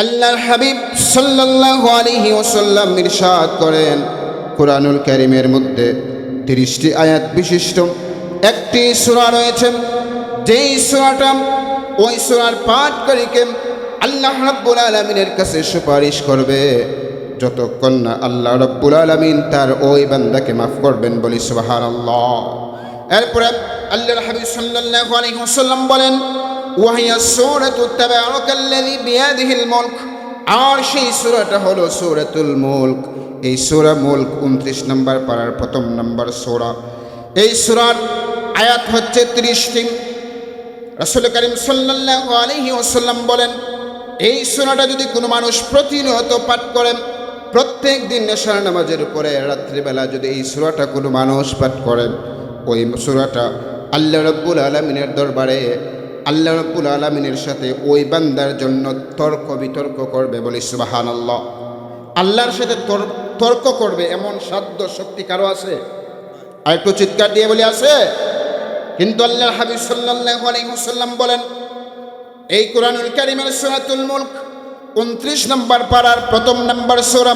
আল্লাহর হাবিব সাল্লাল্লাহু আলাইহি ওয়াসাল্লাম ইরশাদ করেন, কুরআনুল কারীমের মধ্যে 30টি আয়াত বিশিষ্ট একটি সূরা রয়েছে, যেই সূরাটা ওই সূরার পাঠকারীকে আল্লাহ রাব্বুল আলামিনের কাছে সুপারিশ করবে যতক্ষণ না আল্লাহ রাব্বুল আলামিন তার ওই বান্দাকে মাফ করবেন। বলি সুবহানাল্লাহ। এরপরে আল্লাহর হাবিব সাল্লাল্লাহু আলাইহি ওয়াসাল্লাম বলেন, ওয়াহিয়া সূরাতু তাবারাকাল্লাযী বিয়াদিহিল মুলক, আর সেই সূরাটা হলো সূরাতুল মুলক। এই সূরা মুলক 29 নম্বর পারার প্রথম নম্বর সূরা। এই সূরার আয়াত হচ্ছে 30টি। রাসূল করিম সাল্লাল্লাহু আলাইহি ওয়াসাল্লাম বলেন, এই সূরাটা যদি কোনো মানুষ প্রতিনিয়ত পাঠ করেন, প্রত্যেক দিন নেশার নামাজের উপরে রাত্রিবেলা যদি এই সূরাটা কোনো মানুষ পাঠ করেন, ওই সূরাটা আল্লাহ রাব্বুল আলামিনের দরবারে আল্লাহ রাব্বুল আলামিনের সাথে ওই বান্দার জন্য তর্ক বিতর্ক করবে। বলি সুবহানাল্লাহ। আল্লাহর সাথে তর্ক করবে এমন সাধ্য শক্তি কারো আছে? আর একটু চিৎকার দিয়ে বলি আছে? কিন্তু আল্লাহর হাবিব সাল্লাল্লাহু আলাইহি ওয়াসাল্লাম বলেন, এই কুরআনুল কারীমের সূরাতুল মুলক 29 নম্বর পারার প্রথম নম্বর সূরা,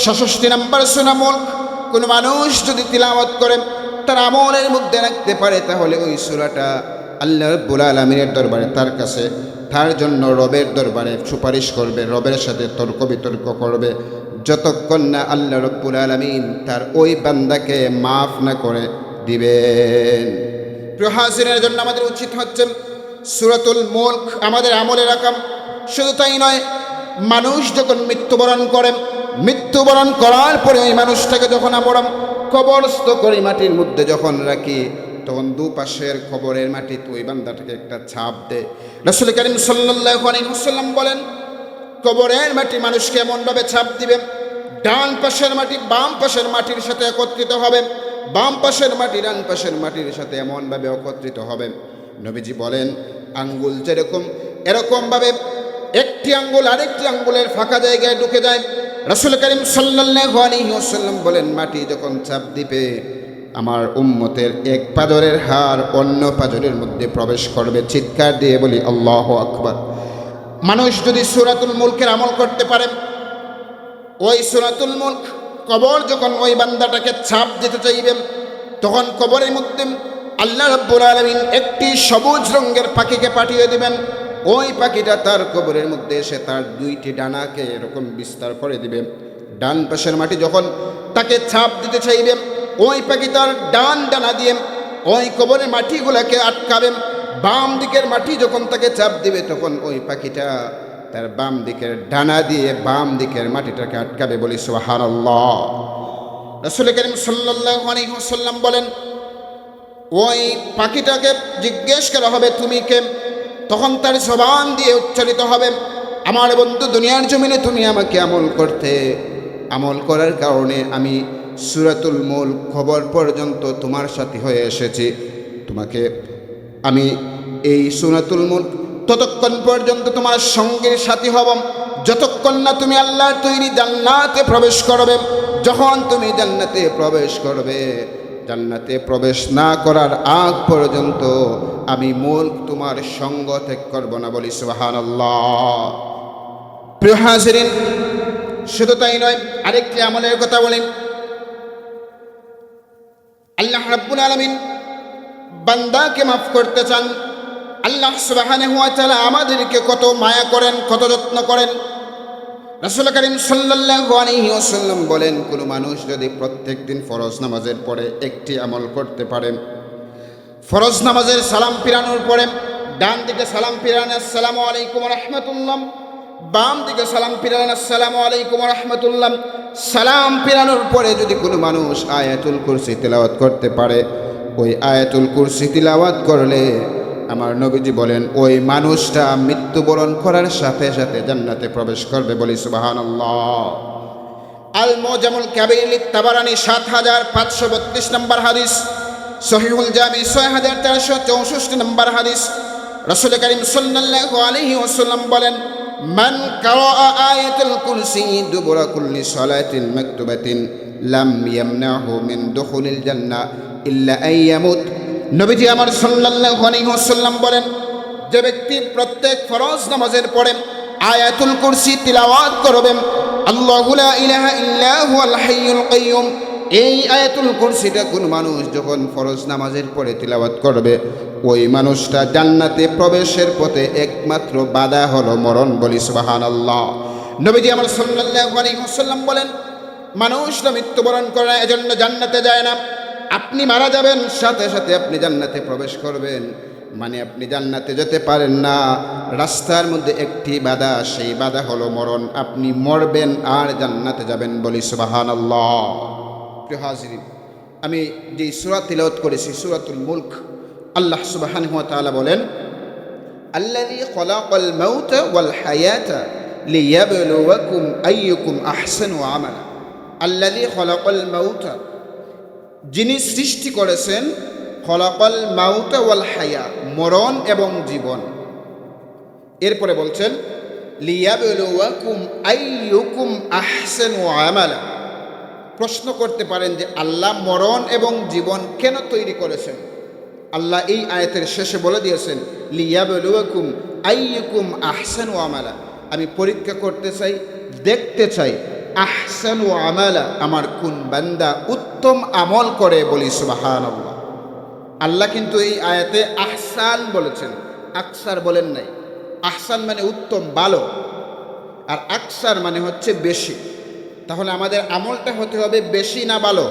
66 নম্বর সূরা মুলক কোন মানুষ যদি তিলাওয়াত করে তার আমলের মধ্যে রাখতে পারে, তাহলে ওই সূরাটা আল্লাহ রাব্বুল আলামিনের দরবারে তার কাছে তার জন্য রবের দরবারে সুপারিশ করবে, রবের সাথে তর্ক বিতর্ক করবে যতক্ষণ না আল্লাহ রাব্বুল আলামিন তার ওই বান্দাকে মাফ না করে দিবেন। প্রিয় হাজিরের জন্য আমাদের উচিত হচ্ছে সূরাতুল মুলক আমাদের আমলে রাখাম। শুধু তাই নয়, মানুষ যখন মৃত্যুবরণ করে, মৃত্যুবরণ করার পরে ওই মানুষটাকে যখন আমরা কবরস্থ করি, মাটির মধ্যে যখন রাখি, তখন দুপাশের কবরের মাটিতে ওই বান্দাটাকে একটা ছাপ দেয়। রাসূল করিম সাল্লাল্লাহু আলাইহি ওয়াসাল্লাম বলেন, কবরের মাটি মানুষকে এমনভাবে ছাপ দিবে, ডান পাশের মাটি বাম পাশের মাটির সাথে একত্রিত হবে, বাম পাশের মাটি ডান পাশের মাটির সাথে এমনভাবে একত্রিত হবে। নবীজি বলেন, আঙ্গুল যেরকম এরকমভাবে একটি আঙ্গুল আরেকটি আঙ্গুলের ফাঁকা জায়গায় ঢুকে যায়। রাসূল করিম সাল্লাল্লাহু আলাইহি ওয়াসাল্লাম বলেন, মাটি যখন ছাপ দিবে, আমার উম্মতের এক পাজরের হাড় অন্য পাজরের মধ্যে প্রবেশ করবে। চিৎকার দিয়ে বলি আল্লাহু আকবার। মানুষ যদি সূরাতুল মুলকের আমল করতে পারে, ওই সূরাতুল মুলক কবর যখন ওই বান্দাটাকে ছাপ দিতে চাইবে, তখন কবরের মধ্যে আল্লাহ রাব্বুল আলামিন একটি সবুজ রঙের পাখিকে পাঠিয়ে দিবেন। ওই পাখিটা তার কবরের মধ্যে এসে তার 2টি ডানাকে এরকম বিস্তার করে দিবে। ডান পাশের মাটি যখন তাকে ছাপ দিতে চাইবে, ওই পাখি তার ডান ডানা দিয়ে ওই কবরের মাটিগুলাকে আটকাবে। বাম দিকের মাটি যখন তাকে চাপ দিবে, তখন ওই পাখিটা তার বাম দিকের ডানা দিয়ে বাম দিকের মাটিটাকে আটকাবে। বলি সুবহানাল্লাহ। রাসূল করিম সাল্লাল্লাহু আলাইহি ওয়াসাল্লাম বলেন, ওই পাখিটাকে জিজ্ঞেস করা হবে, তুমি কে? তখন তার জবান দিয়ে উচ্চারিত হবে, আমার বন্ধু, দুনিয়ার জমিনে তুমি আমাকে আমল করতে, আমল করার কারণে আমি সূরাতুল মুলক খবর পর্যন্ত তোমার সাথী হয়ে এসেছি। তোমাকে আমি এই সূরাতুল মুলক ততক্ষণ পর্যন্ত তোমার সঙ্গের সাথী হব যতক্ষণ না তুমি আল্লাহর তৈরি জান্নাতে প্রবেশ করবে। যখন তুমি জান্নাতে প্রবেশ করবে, জান্নাতে প্রবেশ না করার আগ পর্যন্ত আমি মুলক তোমার সঙ্গ ত্যাগ করব না। বলি সুবহানাল্লাহ। প্রিয় হাজিরিন, শুধু তাই নয়, আরেকটি আমলের কথা বলি। আল্লাহ রাব্বুল আলামিন বান্দাকে মাফ করতে চান। আল্লাহ সুবহানাহু ওয়া তাআলা আমাদেরকে কত মায়া করেন, কত যত্ন করেন। রাসূল করিম সাল্লাল্লাহু আলাইহি ওয়াসাল্লাম বলেন, কোনো মানুষ যদি প্রত্যেক দিন ফরজ নামাজের পরে একটি আমল করতে পারে, ফরজ নামাজের সালাম ফিরানোর পরে ডান দিকে সালাম ফিরান, আসসালামু আলাইকুম ওয়া রাহমাতুল্লাহ, বাম দিকে সালাম ফিরান, আসসালামু আলাইকুম ওয়া রাহমাতুল্লাহ। সালাম ফিরানোর পরে যদি কোনো মানুষ আয়াতুল কুরসি তিলাওয়াত করতে পারে, ওই আয়াতুল কুরসি তিলাওয়াত করলে আমার নবীজি বলেন, ওই মানুষটা মৃত্যুবরণ করার সাথে সাথে জান্নাতে প্রবেশ করবে। বলি সুবহানাল্লাহ। আল মুজামুল কাবীর লিত-তাবারানী ৭৫৩২ নম্বর হাদিস, সহিহুল জামি ৬৪৬৪ নম্বর হাদিস। রাসূল করিম সাল্লাল্লাহু আলাইহি ওয়াসাল্লাম বলেন, মান কারাআ আয়াতুল কুরসি দুবুরা কুল্লি সালাতিন মাকতুবাতিন লাম ইয়ামনাহু মিন দুখুলিল জান্নাহ ইল্লা আইয়ামুত। নবীজি আমার সাল্লাল্লাহু আলাইহি ওয়াসাল্লাম বলেন, যে ব্যক্তি প্রত্যেক ফরজ নামাজের পরে আয়াতুল কুরসি তিলাওয়াত করবেন। আল্লাহু লা ইলাহা ইল্লা হুয়াল হাইয়ুল কাইয়্যুম। এই আয়াতুল কুরসিটা কোন মানুষ যখন ফরজ নামাজের পরে তিলাওয়াত করবে, ওই মানুষটা জান্নাতে প্রবেশের পথে একমাত্র বাধা হলো মরণ। বলি সুবহানাল্লাহ। নবীজি আমার সাল্লাল্লাহু আলাইহি ওয়াসাল্লাম বলেন, মানুষরা মৃত্যুবরণ করে এজন্য জান্নাতে যায় না। আপনি মারা যাবেন, সাথে সাথে আপনি জান্নাতে প্রবেশ করবেন, মানে আপনি জান্নাতে যেতে পারেন না। রাস্তার মধ্যে একটি বাধা, সেই বাধা হলো মরণ। আপনি মরবেন আর জান্নাতে যাবেন। বলি সুবহানাল্লাহ। প্রিয় হাজিরিন, আমি যে সূরা তিলাওয়াত করেছি সূরাতুল মুলক, আল্লাহ সুবহানাহু ওয়া তাআলা বলেন, আল্লাযী খালাকাল মাউতা ওয়াল হায়াতা লিয়াবলুয়াকুম আইয়ুকুম আহসানু আমালা। আল্লাযী খালাকাল মাউতা, যিনি সৃষ্টি করেছেন, খলাকাল মাউতা ওয়াল হায়া, মরণ এবং জীবন। এরপরে বলছেন লিয়াবলুয়াকুম আইয়ুকুম আহসানু আমালা। প্রশ্ন করতে পারেন যে আল্লাহ মরণ এবং জীবন কেন তৈরি করেছেন? আল্লাহ এই আয়াতের শেষে বলে দিয়েছেন লিয়াবলুয়াকুম আইয়ুকুম আহসানু আমালা। আমি পরীক্ষা করতে চাই, দেখতে চাই আহসানু আমালা, আমার কোন বান্দা উত্তম আমল করে। বলি সুবহানাল্লাহ। আল্লাহ কিন্তু এই আয়াতে আহসান বলেছেন, আকসার বলেন নাই। আহসান মানে উত্তম, ভালো, আর আকসার মানে হচ্ছে বেশি। তাহলে আমাদের আমলটা হতে হবে বেশি না ভালো?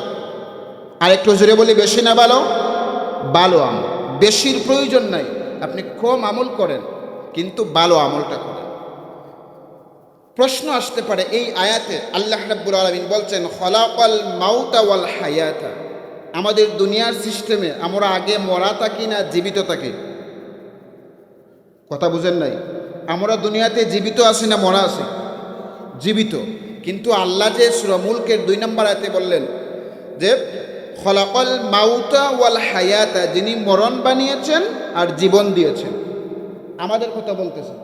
আর একটু জোরে বলি, বেশি না ভালো? ভালো আমল। বেশির প্রয়োজন নাই, আপনি কম আমল করেন কিন্তু ভালো আমলটা করেন। প্রশ্ন আসতে পারে এই আয়াতে আল্লাহ রাব্বুল আলামিন বলছেন খলাকাল মাউতা ওয়াল হায়াতা। আমাদের দুনিয়ার সিস্টেমে আমরা আগে মরা থাকি না জীবিত থাকি? কথা বুঝেন নাই? আমরা দুনিয়াতে জীবিত আছি না মরা আছি? জীবিত। কিন্তু আল্লাহ যে সূরা মুলকের 2 নম্বর আয়াতে বললেন যে খলাকাল মাউতা ওয়াল হায়াতা, যিনি মরণ বানিয়েছেন আর জীবন দিয়েছেন। আমাদের কথা বলতেছেন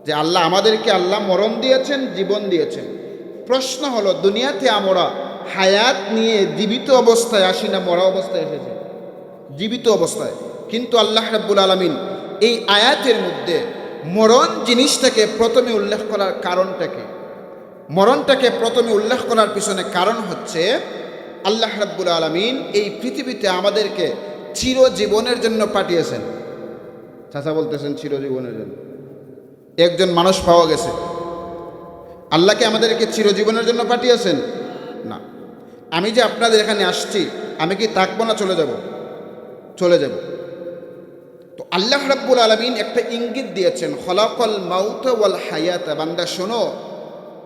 যে আল্লাহ আমাদেরকে আল্লাহ মরণ দিয়েছেন, জীবন দিয়েছেন। প্রশ্ন হলো, দুনিয়াতে আমরা হায়াত নিয়ে জীবিত অবস্থায় আসি না মরা অবস্থায় এসেছি? জীবিত অবস্থায়। কিন্তু আল্লাহ রাব্বুল আলামিন এই আয়াতের মধ্যে মরণ জিনিসটাকে প্রথমে উল্লেখ করার কারণটা কি? মরণটাকে প্রথমে উল্লেখ করার পিছনে কারণ হচ্ছে আল্লাহ রাব্বুল আলামিন এই পৃথিবীতে আমাদেরকে চিরজীবনের জন্য পাঠিয়েছেন। চাচা বলতেছেন চিরজীবনের জন্য। একজন মানুষ পাওয়া গেছে, আল্লাহকে আমাদেরকে চিরজীবনের জন্য পাঠিয়েছেন না। আমি যে আপনাদের এখানে আসছি, আমি কি থাকবো না চলে যাব? চলে যাব। তো আল্লাহ রাব্বুল আলামিন একটা ইঙ্গিত দিয়েছেন, খলাকাল মাউতা ওয়াল হায়াতা। বান্দা শোনো,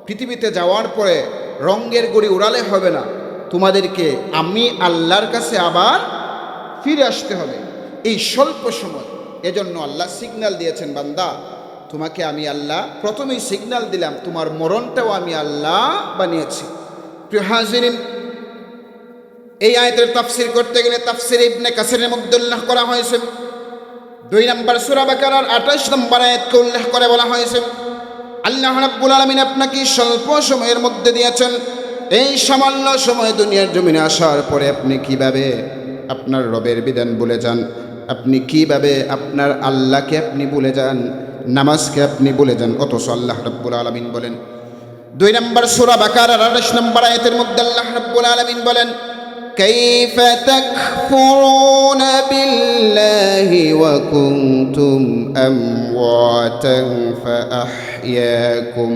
পৃথিবীতে যাওয়ার পরে রঙের গড়ি উড়ালে হবে না, তোমাদেরকে আমি আল্লাহর কাছে আবার ফিরে আসতে হবে এই স্বল্প সময়। এজন্য আল্লাহ সিগন্যাল দিয়েছেন, বান্দা তোমাকে আমি আল্লাহ প্রথমেই সিগন্যাল দিলাম, তোমার মরণটাও আমি আল্লাহ বানিয়েছি। প্রিয় হাজিরিন, এই আয়াতের তাফসীর করতে গেলে তাফসীর ইবনে কাসিরের মধ্যে উল্লেখ করা হয়েছে 2 নম্বর সূরা বাকারার 28 নম্বর আয়াতকে উল্লেখ করে বলা হয়েছে আল্লাহ রাব্বুল আলামিন আপনাকে স্বল্প সময়ের মধ্যে দিয়েছেন। এই সামান্য সময় দুনিয়ার জমিনে আসার পরে আপনি কিভাবে আপনার রবের বিধান ভুলে যান, আপনি কিভাবে আপনার আল্লাহকে আপনি ভুলে যান, নামাজকে আপনি ভুলে যান। অথচ আল্লাহ রাব্বুল আলামিন বলেন 2 নম্বর সূরা বাকারার 28 নম্বর আয়াতের মধ্যে আল্লাহ রাব্বুল আলামিন বলেন কাইফা তাকফুরুনা বিল্লাহি ওয়া কুনতুম আমওয়াতান ফাআহইয়াকুম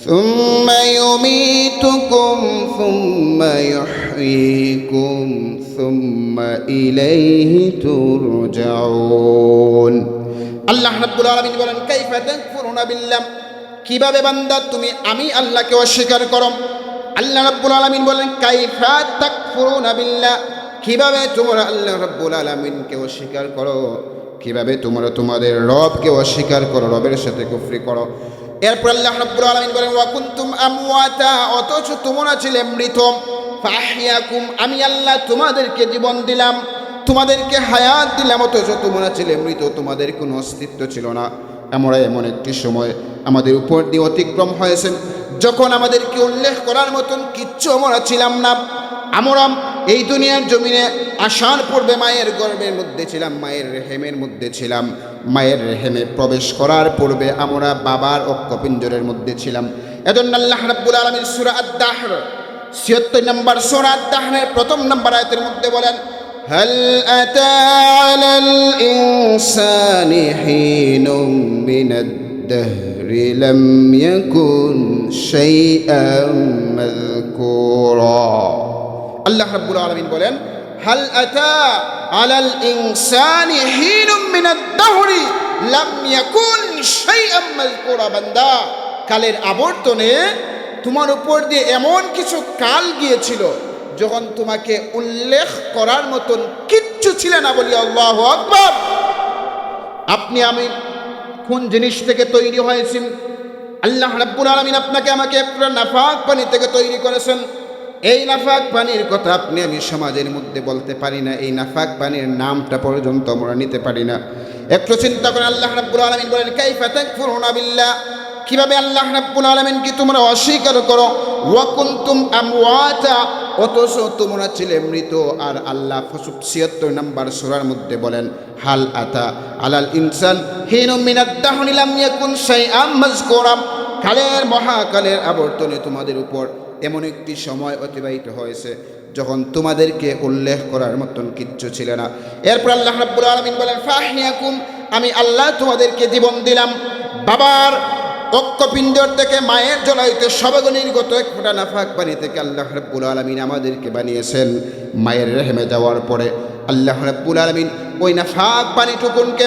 সুম্মা ইউমীতুকুম সুম্মা ইউহয়ীকুম সুম্মা ইলাইহি তুরজাউন। আল্লাহ রাব্বুল আলামিন বলেন কাইফা তাকফুরুনা বিল্লাহ, কিভাবে বান্দা তুমি আমি আল্লাহকে অস্বীকার করো। আল্লাহ রাব্বুল আলামিন বলেন কাইফা তাকফুরুনা বিল্লাহ, কিভাবে তোমরা আল্লাহ রাব্বুল আলামিনকে অস্বীকার করো, কিভাবে তোমরা তোমাদের রবকে অস্বীকার করো, রবের সাথে কুফরি করো। এরপর আল্লাহ রাব্বুল আলামিন বলেন ওয়া কুনতুম আমওয়াতা, অথচ তোমরা ছিলে মৃত, ফাআহইয়াকুম, আমি আল্লাহ তোমাদেরকে জীবন দিলাম, তোমাদেরকে হায়াত দিলাম, অথচ তোমরা ছিলে মৃত, তোমাদের কোনো অস্তিত্ব ছিল না। আমরা এমন একটি সময় আমাদের উপর দিয়ে অতিক্রম হয়েছে যখন আমাদেরকে উল্লেখ করার মতন কিচ্ছু আমরা ছিলাম না। আমরা এই দুনিয়ার জমিনে আসার পূর্বে মায়ের গর্ভের মধ্যে ছিলাম, মায়ের রেহেমের মধ্যে ছিলাম। মায়ের রেহেমে প্রবেশ করার পূর্বে আমরা বাবার অক্ষপিঞ্জরের মধ্যে ছিলাম। এজন্য আল্লাহ রাব্বুল আলামিন সূরা আদ-দাহর ৭৬ নম্বর সূরা আদ-দাহরের প্রথম নম্বর আয়াতের মধ্যে বলেন, হাল আতা আলাল ইনসানি হিনুম মিনাদ দাহরি লাম ইয়াকুন শাইআম মাযকুরা। আল্লাহ রাব্বুল আলামিন বলেন, হাল আতা আলাল ইনসানি হিনুম মিনাদ দাহরি লাম ইয়াকুন শাইআম মাযকুরা। বান্দা, কালের আবর্তনে তোমার উপর দিয়ে এমন কিছু কাল গিয়েছিল যখন তোমাকে উল্লেখ করার মতন কিচ্ছু ছিল না। বলি আল্লাহু আকবার। আপনি আমি কোন জিনিস থেকে তৈরি হয়েছি? আল্লাহ রাব্বুল আলামিন আপনাকে আমাকে একটা নাফাক পানি থেকে তৈরি করেছেন। এই নাফাক পানির কথা আপনি আমি সমাজের মধ্যে বলতে পারি না, এই নাফাক পানির নামটা পর্যন্ত আমরা নিতে পারি না। একটু চিন্তা করে আল্লাহ রাব্বুল আলামিন বলেন, কাইফা তাকফুরুনা বিল্লাহ, কিভাবে আল্লাহ রাব্বুল আলামিনকে তোমরা অস্বীকার করো। ওয়া কুনতুম আমওয়াতা, অথচ তোমরা ছিলে মৃত। আর আল্লাহ ৭৬ নম্বর সূরার মধ্যে বলেন, হাল আতা আলাল ইনসান হিনুম মিনাদ দাহরি লাম ইয়াকুন শাইআম মাযকুরা। কালের মহাকালের আবর্তনে তোমাদের উপর এমন একটি সময় অতিবাহিত হয়েছে যখন তোমাদেরকে উল্লেখ করার মতন কিচ্ছু ছিল না। এরপর আল্লাহ রাব্বুল আলামিন বলেন, ফাহইয়াকুম, আমি আল্লাহ তোমাদেরকে জীবন দিলাম। বাবার অক্ষপিণ্ডর থেকে মায়ের জলায়ুতে সর্বনির্গত এক ফোঁটা নাফাক পানি থেকে আল্লাহ রাব্বুল আলামিন আমাদেরকে বানিয়েছেন। মায়ের রেহেমে যাওয়ার পরে আল্লাহ রাব্বুল আলামিন ওই নাফাক পানিটুকুনকে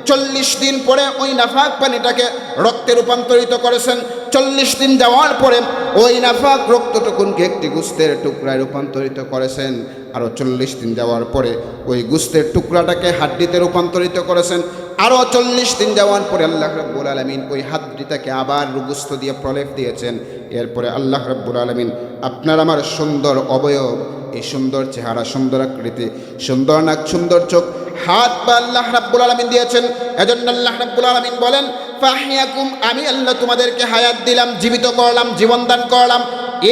৪০ দিন পরে ওই নাফাক পানিটাকে রক্তে রূপান্তরিত করেছেন। ৪০ দিন যাওয়ার পরে ওই নাফাক রক্তটুকুনকে একটি গোস্তের টুকরায় রূপান্তরিত করেছেন। আরও ৪০ দিন যাওয়ার পরে ওই গোস্তের টুকরাটাকে হাড্ডিতে রূপান্তরিত করেছেন। আরও ৪০ দিন যাওয়ার পরে আল্লাহ রাব্বুল আলামিন ওই হাড্ডিটাকে আবার গোস্ত দিয়ে প্রলেপ দিয়েছেন। এরপরে আল্লাহ রাব্বুল আলামিন আপনার আমার সুন্দর অবয়ব, এই সুন্দর চেহারা, সুন্দর আকৃতি, সুন্দর নাক, সুন্দর চোখ, হাত পা আল্লাহ রাব্বুল আলামিন দিয়েছেন। এজন্য আল্লাহ রাব্বুল আলামিন বলেন, ফাহইয়াকুম, আমি আল্লাহ তোমাদেরকে হায়াত দিলাম, জীবিত করলাম, জীবন দান করলাম।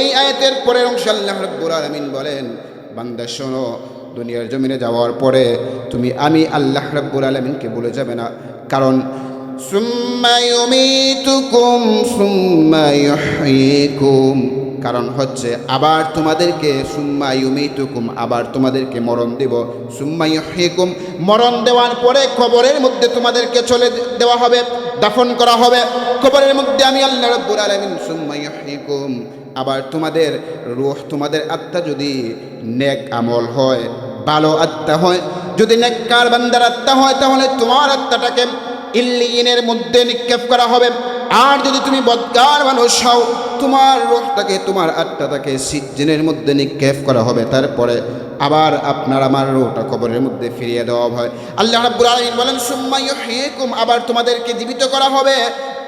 এই আয়াতের পরের অংশে আল্লাহ রাব্বুল আলামিন বলেন, বান্দা শোনো, দুনিয়ার জমিনে যাওয়ার পরে তুমি আমি আল্লাহ রাব্বুল আলামিনকে ভুলে যাবে না। কারণ সুম্মা ইউমীতুকুম সুম্মা ইউহয়ীকুম, কারণ হচ্ছে আবার তোমাদেরকে সুম্মা ইউমীতুকুম, আবার তোমাদেরকে মরণ দেব। সুম্মা ইউহয়ীকুম, মরণ দেওয়ার পরে কবরের মধ্যে তোমাদেরকে চলে দেওয়া হবে, দাফন করা হবে কবরের মধ্যে। আমি আল্লাহ রাব্বুল আলামিন সুম্মা ইউহয়ীকুম, আবার তোমাদের রূহ, তোমাদের আত্মা যদি নেক আমল হয়, ভালো আত্মা হয়, যদি নেককার বান্দার আত্মা হয়, তাহলে তোমার আত্মাটাকে ইল্লিয়িনের মধ্যে নিক্ষেপ করা হবে। আর যদি তুমি বদকার মানুষ হও, তোমার রূহটাকে, তোমার আত্মাটাকে সিজ্জিনের মধ্যে নিক্ষেপ করা হবে। তারপরে আবার আপনার আমার রূহটা কবরের মধ্যে ফিরিয়ে দেওয়া হয়। আল্লাহ রাব্বুল আলামিন বলেন, সুম্মা ইউহয়ীকুম, আবার তোমাদেরকে জীবিত করা হবে।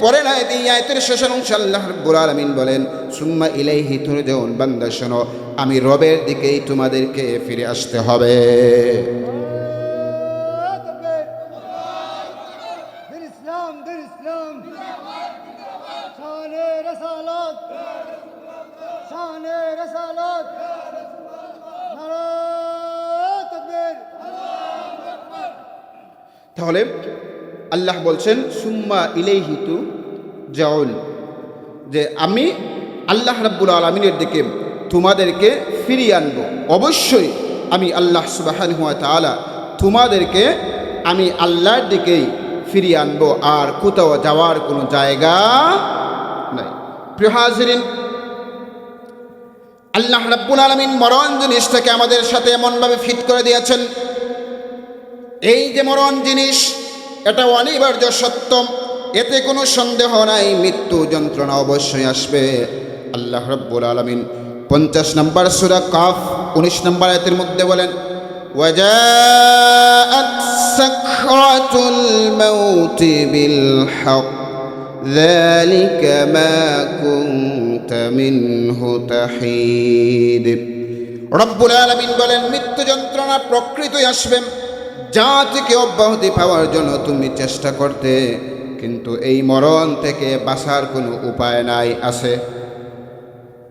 পরের আয়াতে, এই আয়াতের শেষের অংশে আল্লাহ রাব্বুল আলামিন বলেন, সুম্মা ইলাইহি তুরজাউন, বান্দা শোনো, আমি রবের দিকেই তোমাদেরকে ফিরে আসতে হবে। তাহলে আল্লাহ বলছেন সুম্মা ইলাইহি তুরজাউন, যে আমি আল্লাহ রাব্বুল আলামিনের দিকে তোমাদেরকে ফিরিয়ে আনবো। অবশ্যই আমি আল্লাহ সুবহানাহু ওয়া তাআলা তোমাদেরকে আমি আল্লাহর দিকেই ফিরিয়ে আনবো, আর কোথাও যাওয়ার কোনো জায়গা নাই। প্রিয় হাজিরিন, আল্লাহ রাব্বুল আলামিন মরণ জিনিসটাকে আমাদের সাথে এমনভাবে ফিট করে দিয়েছেন, এই যে মরণ জিনিস, এটা অনিবার্য সত্য, এতে কোনো সন্দেহ নাই। মৃত্যু যন্ত্রণা অবশ্যই আসবে। আল্লাহ রাব্বুল আলামিন 50 নম্বর সূরা কাফ 19 নম্বর আয়াতের মধ্যে বলেন, ওয়াজাআত সাকরাতুল মাউতি বিল হক যালিকা মা কুনতা মিনহু তাহিদ। রব্বুল আলামিন বলেন, মৃত্যু যন্ত্রণা প্রকৃতই আসবে, যা থেকে অব্যাহতি পাওয়ার জন্য তুমি চেষ্টা করতে, কিন্তু এই মরণ থেকে বাঁচার কোনো উপায় নাই। আছে?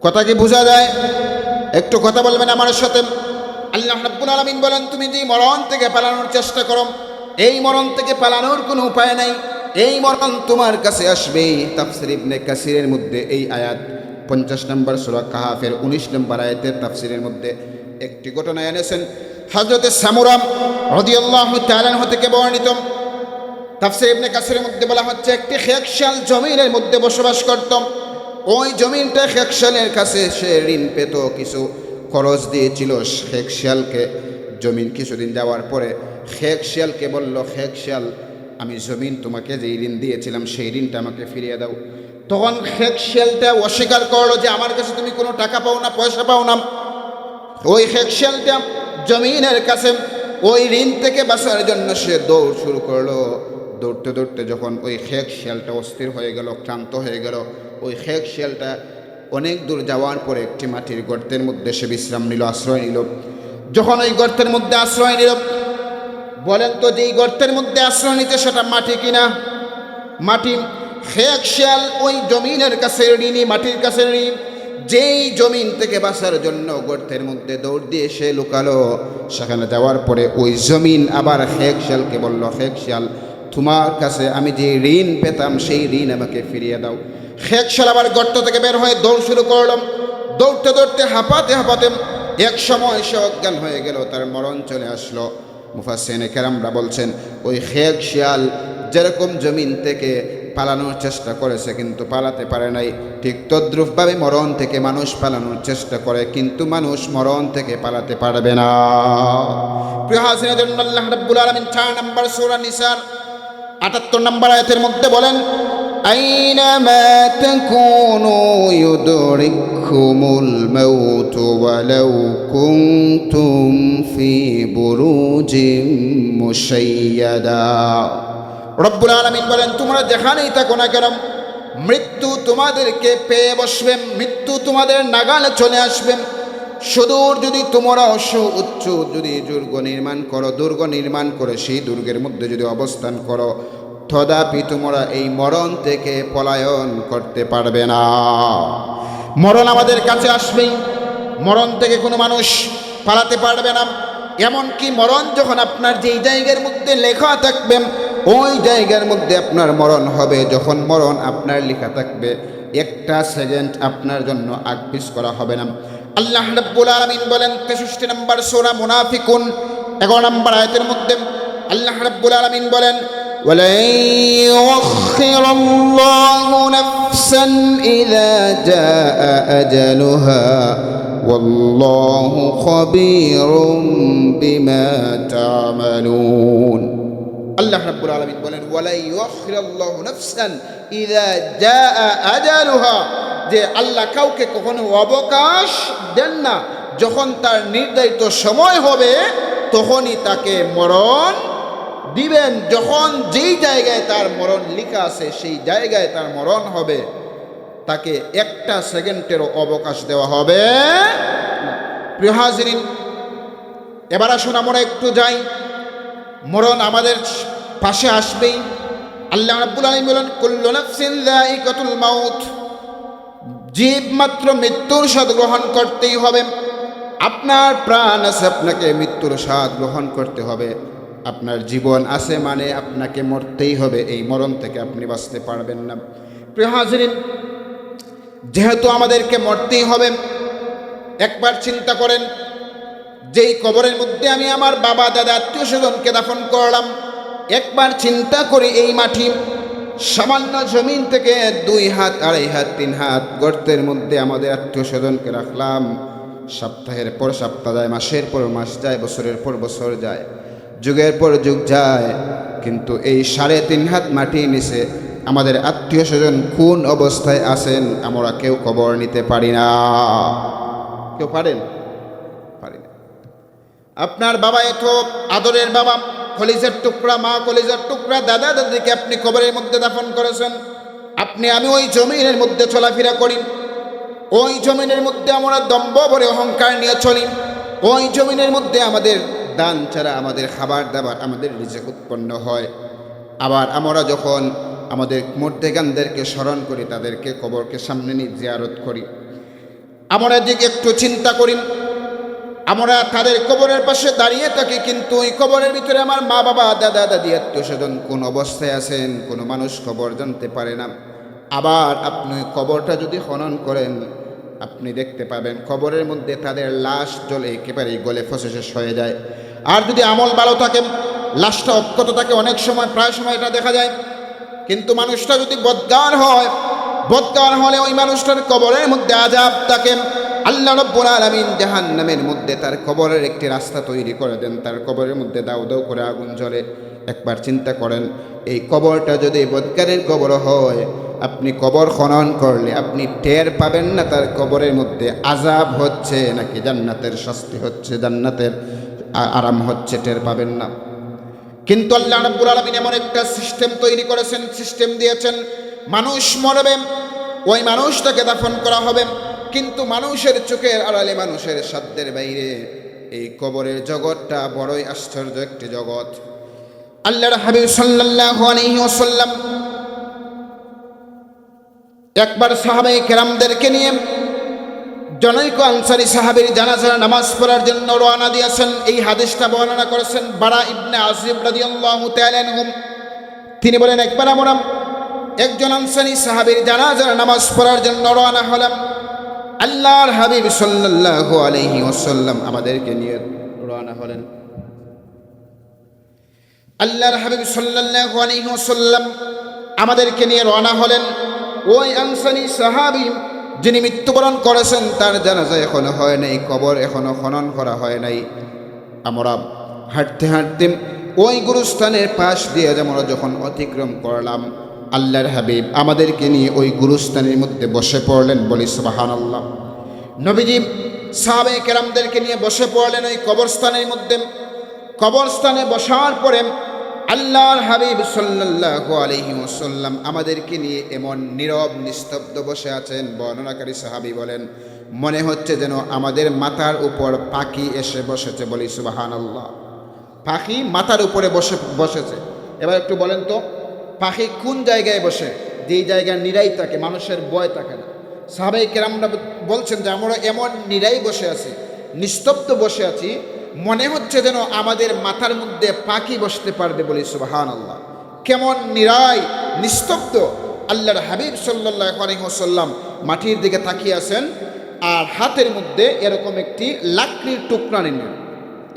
কথা কি বোঝা যায়? একটু কথা বলবেন আমার সাথে। আল্লাহ রাব্বুল আলামিন বলেন, তুমি যে মরণ থেকে পালানোর চেষ্টা করো, এই মরণ থেকে পালানোর কোনো উপায় নাই, এই মরণ তোমার কাছে আসবেই। তাফসীর ইবনে কাসিরের মধ্যে এই আয়াত 50 নম্বর সূরা কাহাফের 19 নম্বর আয়াতের তাফসীরের মধ্যে একটি ঘটনা এনেছেন হযরত সামুরা রাদিয়াল্লাহু তাআলা আনহু থেকে বর্ণিত। তাফসীর ইবনে কাসিরের মধ্যে বলা হচ্ছে, একটি খেকশাল জমিনের মধ্যে বসবাস করত। ওই জমিনটা খেকশালের কাছে সে ঋণ পেত, কিছু খরচ দিয়েছিল খেকশালকে। জমিন কিছুদিন যাওয়ার পরে খেকশালকে বলল, খেকশাল আমি জমিন তোমাকে যে ঋণ দিয়েছিলাম সেই ঋণটা আমাকে ফিরিয়ে দাও। তখন খেকশালটা অস্বীকার করলো যে আমার কাছে তুমি কোনো টাকা পাও না, পয়সা পাও না। ওই খেকশালটা জমিনের কাছে ওই ঋণ থেকে বাঁচার জন্য সে দৌড় শুরু করলো। দৌড়তে দৌড়তে যখন ওই খেকশালটা অস্থির হয়ে গেল, ক্লান্ত হয়ে গেল, ওই খেকশালটা অনেক দূর যাওয়ার পরে একটি মাটির গর্তের মধ্যে সে বিশ্রাম নিল, আশ্রয় নিল। যখন ওই গর্তের মধ্যে আশ্রয় নিল, বলেন তো যেই গর্তের মধ্যে আশ্রয় নিতে সেটা মাটি কিনা? মাটি। খেকশাল ওই জমিনের কাছে ঋণী, মাটির কাছে ঋণী। যেই জমিন থেকে বাঁচার জন্য গর্তের মধ্যে দৌড় দিয়ে সে লুকালো, সেখানে যাওয়ার পরে ওই জমিন আবার খেকশালকে বলল, খেকশাল তোমার কাছে আমি যে ঋণ পেতাম সেই ঋণ আমাকে ফিরিয়ে দাও। খেকশাল আবার গর্ত থেকে বের হয়ে দৌড় শুরু করলাম। দৌড়তে দৌড়তে হাঁপাতে হাঁপাতে এক সময় সে অজ্ঞান হয়ে গেল, তার মরণ চলে আসলো। মুফাসসিরিনে কেরামরা বলছেন, ওই খেকশাল যেরকম জমিন থেকে পালানোর চেষ্টা করেছে কিন্তু পালাতে পারে নাই, ঠিক তদ্রূপভাবে মরণ থেকে মানুষ পালানোর চেষ্টা করে কিন্তু মানুষ মরণ থেকে পালাতে পারবে না। প্রিয় হাজিরিন, আল্লাহ রাব্বুল আলামিন 4 নম্বর সূরা নিসার 78 নম্বর আয়াতের মধ্যে বলেন, আইনামা তাকুনু ইউদরিকুমুল মাউত ওয়ালাউ কুনতুম ফি বুরুজিম মুশাইয়াদা। রব্বুল আলামিন বলেন, তোমরা যেখানেই থাকো না কেন মৃত্যু তোমাদেরকে পেয়ে বসবে, মৃত্যু তোমাদের নাগালে চলে আসবে। সুদূর যদি তোমরা উচ্চ যদি দুর্গ নির্মাণ করে সেই দুর্গের মধ্যে যদি অবস্থান করো, তথাপি তোমরা এই মরণ থেকে পলায়ন করতে পারবে না। মরণ আমাদের কাছে আসবেই, মরণ থেকে কোনো মানুষ পালাতে পারবে না। এমনকি মরণ যখন আপনার যেই জায়গার মধ্যে লেখা থাকবে ওই জায়গার মধ্যে আপনার মরণ হবে। যখন মরণ আপনার লেখা থাকবে, একটা সেকেন্ড আপনার জন্য আগপিছ করা হবে না। আল্লাহ রাব্বুল আলামিন বলেন 63 নম্বর সূরা মুনাফিকুন 11 নম্বর আয়াতের মধ্যে আল্লাহ রাব্বুল আলামিন বলেন, ওয়ালা ইউখিরুল্লাহু নাফসান ইযা জাআ আজালুহা ওয়াল্লাহু খাবীরুম বিমা তা'মালুন। আল্লাহ রাব্বুল আলামিন বলেন, ওয়ালা ইউখিরুল্লাহু নাফসান ইযা জাআ আজালুহা, যে আল্লাহ কাউকে কখনো অবকাশ দেন না। যখন তার নির্ধারিত সময় হবে তখনই তাকে মরণ দিবেন। যখন যেই জায়গায় তার মরণ লেখা আছে সেই জায়গায় তার মরণ হবে, তাকে একটা সেকেন্ডেরও অবকাশ দেওয়া হবে না। প্রিয় হাজিরিন, এবার আসুন আমরা একটু যাই, মরণ আমাদের পাশে আসবেই। আল্লাহ রাব্বুল আলামিন বলেন, কুল্লু নাফসিন যায়িকাতুল মাউত, জীব মাত্র মৃত্যুর স্বাদ গ্রহণ করতেই হবে। আপনার প্রাণ আছে, আপনাকে মৃত্যুর স্বাদ গ্রহণ করতে হবে। আপনার জীবন আছে মানে আপনাকে মরতেই হবে, এই মরণ থেকে আপনি বাঁচতে পারবেন না। প্রিয় হাজিরিন, যেহেতু আমাদেরকে মরতেই হবে, একবার চিন্তা করেন, যেই কবরের মধ্যে আমি আমার বাবা দাদা আত্মীয় স্বজনকে দাফন করলাম, একবার চিন্তা করি এই মাটি সামান্য জমিন থেকে 2 হাত 2.5 হাত 3 হাত গর্তের মধ্যে আমাদের আত্মীয় স্বজনকে রাখলাম। সপ্তাহের পর সপ্তাহ যায়, মাসের পর মাস যায়, বছরের পর বছর যায়, যুগের পর যুগ যায়, কিন্তু এই 3.5 হাত মাটির নিচে আমাদের আত্মীয় স্বজন কোন অবস্থায় আছেন আমরা কেউ খবর নিতে পারি না। কেউ পারেন? পারি না। আপনার বাবা এত আদরের বাবা, কলিজার টুকরা মা, কলিজার টুকরা দাদা দাদিকে আপনি কবরের মধ্যে দাফন করেছেন। আমি ওই জমিনের মধ্যে চলাফেরা করি, ওই জমিনের মধ্যে আমরা দম্ভ ভরে অহংকার নিয়ে চলি, ওই জমিনের মধ্যে আমাদের দান ছাড়া আমাদের খাবার দাবার আমাদের রিজিক উৎপন্ন হয়। আবার আমরা যখন আমাদের মুর্দেগানদেরকে স্মরণ করি, তাদেরকে কবরকে সামনে নিয়ে জিয়ারত করি। আমরা দিকে একটু চিন্তা করি, আমরা তাদের কবরের পাশে দাঁড়িয়ে থাকি, কিন্তু ওই কবরের ভিতরে আমার মা বাবা, দাদা দাদি, আত্মীয় স্বজন কোন অবস্থায় আছেন কোনো মানুষ খবর জানতে পারে না। আবার আপনি কবরটা যদি খনন করেন, আপনি দেখতে পাবেন কবরের মধ্যে তাদের লাশ জ্বলে একেবারেই গলে ফসে শেষ হয়ে যায়। আর যদি আমল ভালো থাকে, লাশটা অক্ষত থাকে, অনেক সময় প্রায় সময় এটা দেখা যায়। কিন্তু মানুষটা যদি বদকার হয়, বদকার হলে ওই মানুষটার কবরের মধ্যে আযাব থাকে। আল্লাহ রাব্বুল আলামিন জাহান্নামের মধ্যে তার কবরের একটি রাস্তা তৈরি করে দেন, তার কবরের মধ্যে দাউ দাউ করে আগুন জ্বলে। একবার চিন্তা করেন, এই কবরটা যদি বদকারের কবর হয়, আপনি কবর খনন করলে আপনি টের পাবেন না তার কবরের মধ্যে আযাব হচ্ছে নাকি জান্নাতের শাস্তি হচ্ছে, জান্নাতের আরাম হচ্ছে, টের পাবেন না। কিন্তু আল্লাহ রাব্বুল আলামিন এমন একটা সিস্টেম তৈরি করেছেন, সিস্টেম দিয়েছেন, মানুষ মরবে, ওই মানুষটাকে দাফন করা হবে, কিন্তু মানুষের চোখের আড়ালে, মানুষের সাধ্যের বাইরে এই কবরের জগৎটা বড়ই আশ্চর্য একটি জগৎ। আল্লাহর হাবিব সাল্লাল্লাহু আলাইহি ওয়াসাল্লাম একবার সাহাবায়ে কেরামদেরকে নিয়ে জনৈক আনসারী সাহাবীর জানাজার নামাজ পড়ার জন্য রওনা দিয়েছেন। এই হাদিসটা বর্ণনা করেছেন বারা ইবনে আযিব রাদিয়াল্লাহু তাআলা আনহু। তিনি বলেন, একবার আমরা একজন আনসারী সাহাবীর জানাজার নামাজ পড়ার জন্য রওনা হলাম। আল্লাহর হাবিব সাল্লাল্লাহু আলাইহি ওয়াসাল্লাম আমাদেরকে নিয়ে রওনা হলেন। আল্লাহর হাবিব সাল্লাল্লাহু আলাইহি ওয়াসাল্লাম আমাদেরকে নিয়ে রওনা হলেন। ওই আনসারী সাহাবী যিনি মৃত্যুবরণ করেছেন, তার জানাজা এখনো হয় নাই, কবর এখনো খনন করা হয় নাই। আমরা হাঁটতে হাঁটতে ওই গুরুস্থানের পাশ দিয়ে আমরা যখন অতিক্রম করলাম, আল্লাহর হাবিব আমাদেরকে নিয়ে ওই গুরুস্থানের মধ্যে বসে পড়লেন। বলি সুবহানাল্লাহ। নবীজি সাহাবায়ে কেরামদেরকে নিয়ে বসে পড়লেন ওই কবরস্থানের মধ্যে। কবরস্থানে বসার পরে আল্লাহর হাবিব সাল্লাল্লাহু আলাইহি ওয়াসাল্লাম আমাদেরকে নিয়ে এমন নীরব নিস্তব্ধ বসে আছেন, বর্ণনাকারী সাহাবী বলেন মনে হচ্ছে যেন আমাদের মাথার উপর পাখি এসে বসেছে। বলি সুবহানাল্লাহ। পাখি মাথার উপরে বসেছে। এবার একটু বলেন তো, পাখি কোন জায়গায় বসে? যেই জায়গায় নিরাই থাকে, মানুষের ভয় থাকে না। সাহাবায়ে কেরামরা বলছেন যে আমরা এমন নিরাই বসে আছি, নিস্তব্ধ বসে আছি, মনে হচ্ছে যেন আমাদের মাথার মধ্যে পাখি বসতে পারবে। বলি সুবহানাল্লাহ। কেমন নিরাই নিস্তব্ধ। আল্লাহর হাবিব সাল্লাল্লাহু আলাইহি ওয়াসাল্লাম মাটির দিকে তাকিয়ে আছেন, আর হাতের মধ্যে এরকম একটি লাকড়ির টুকরা নিয়ে,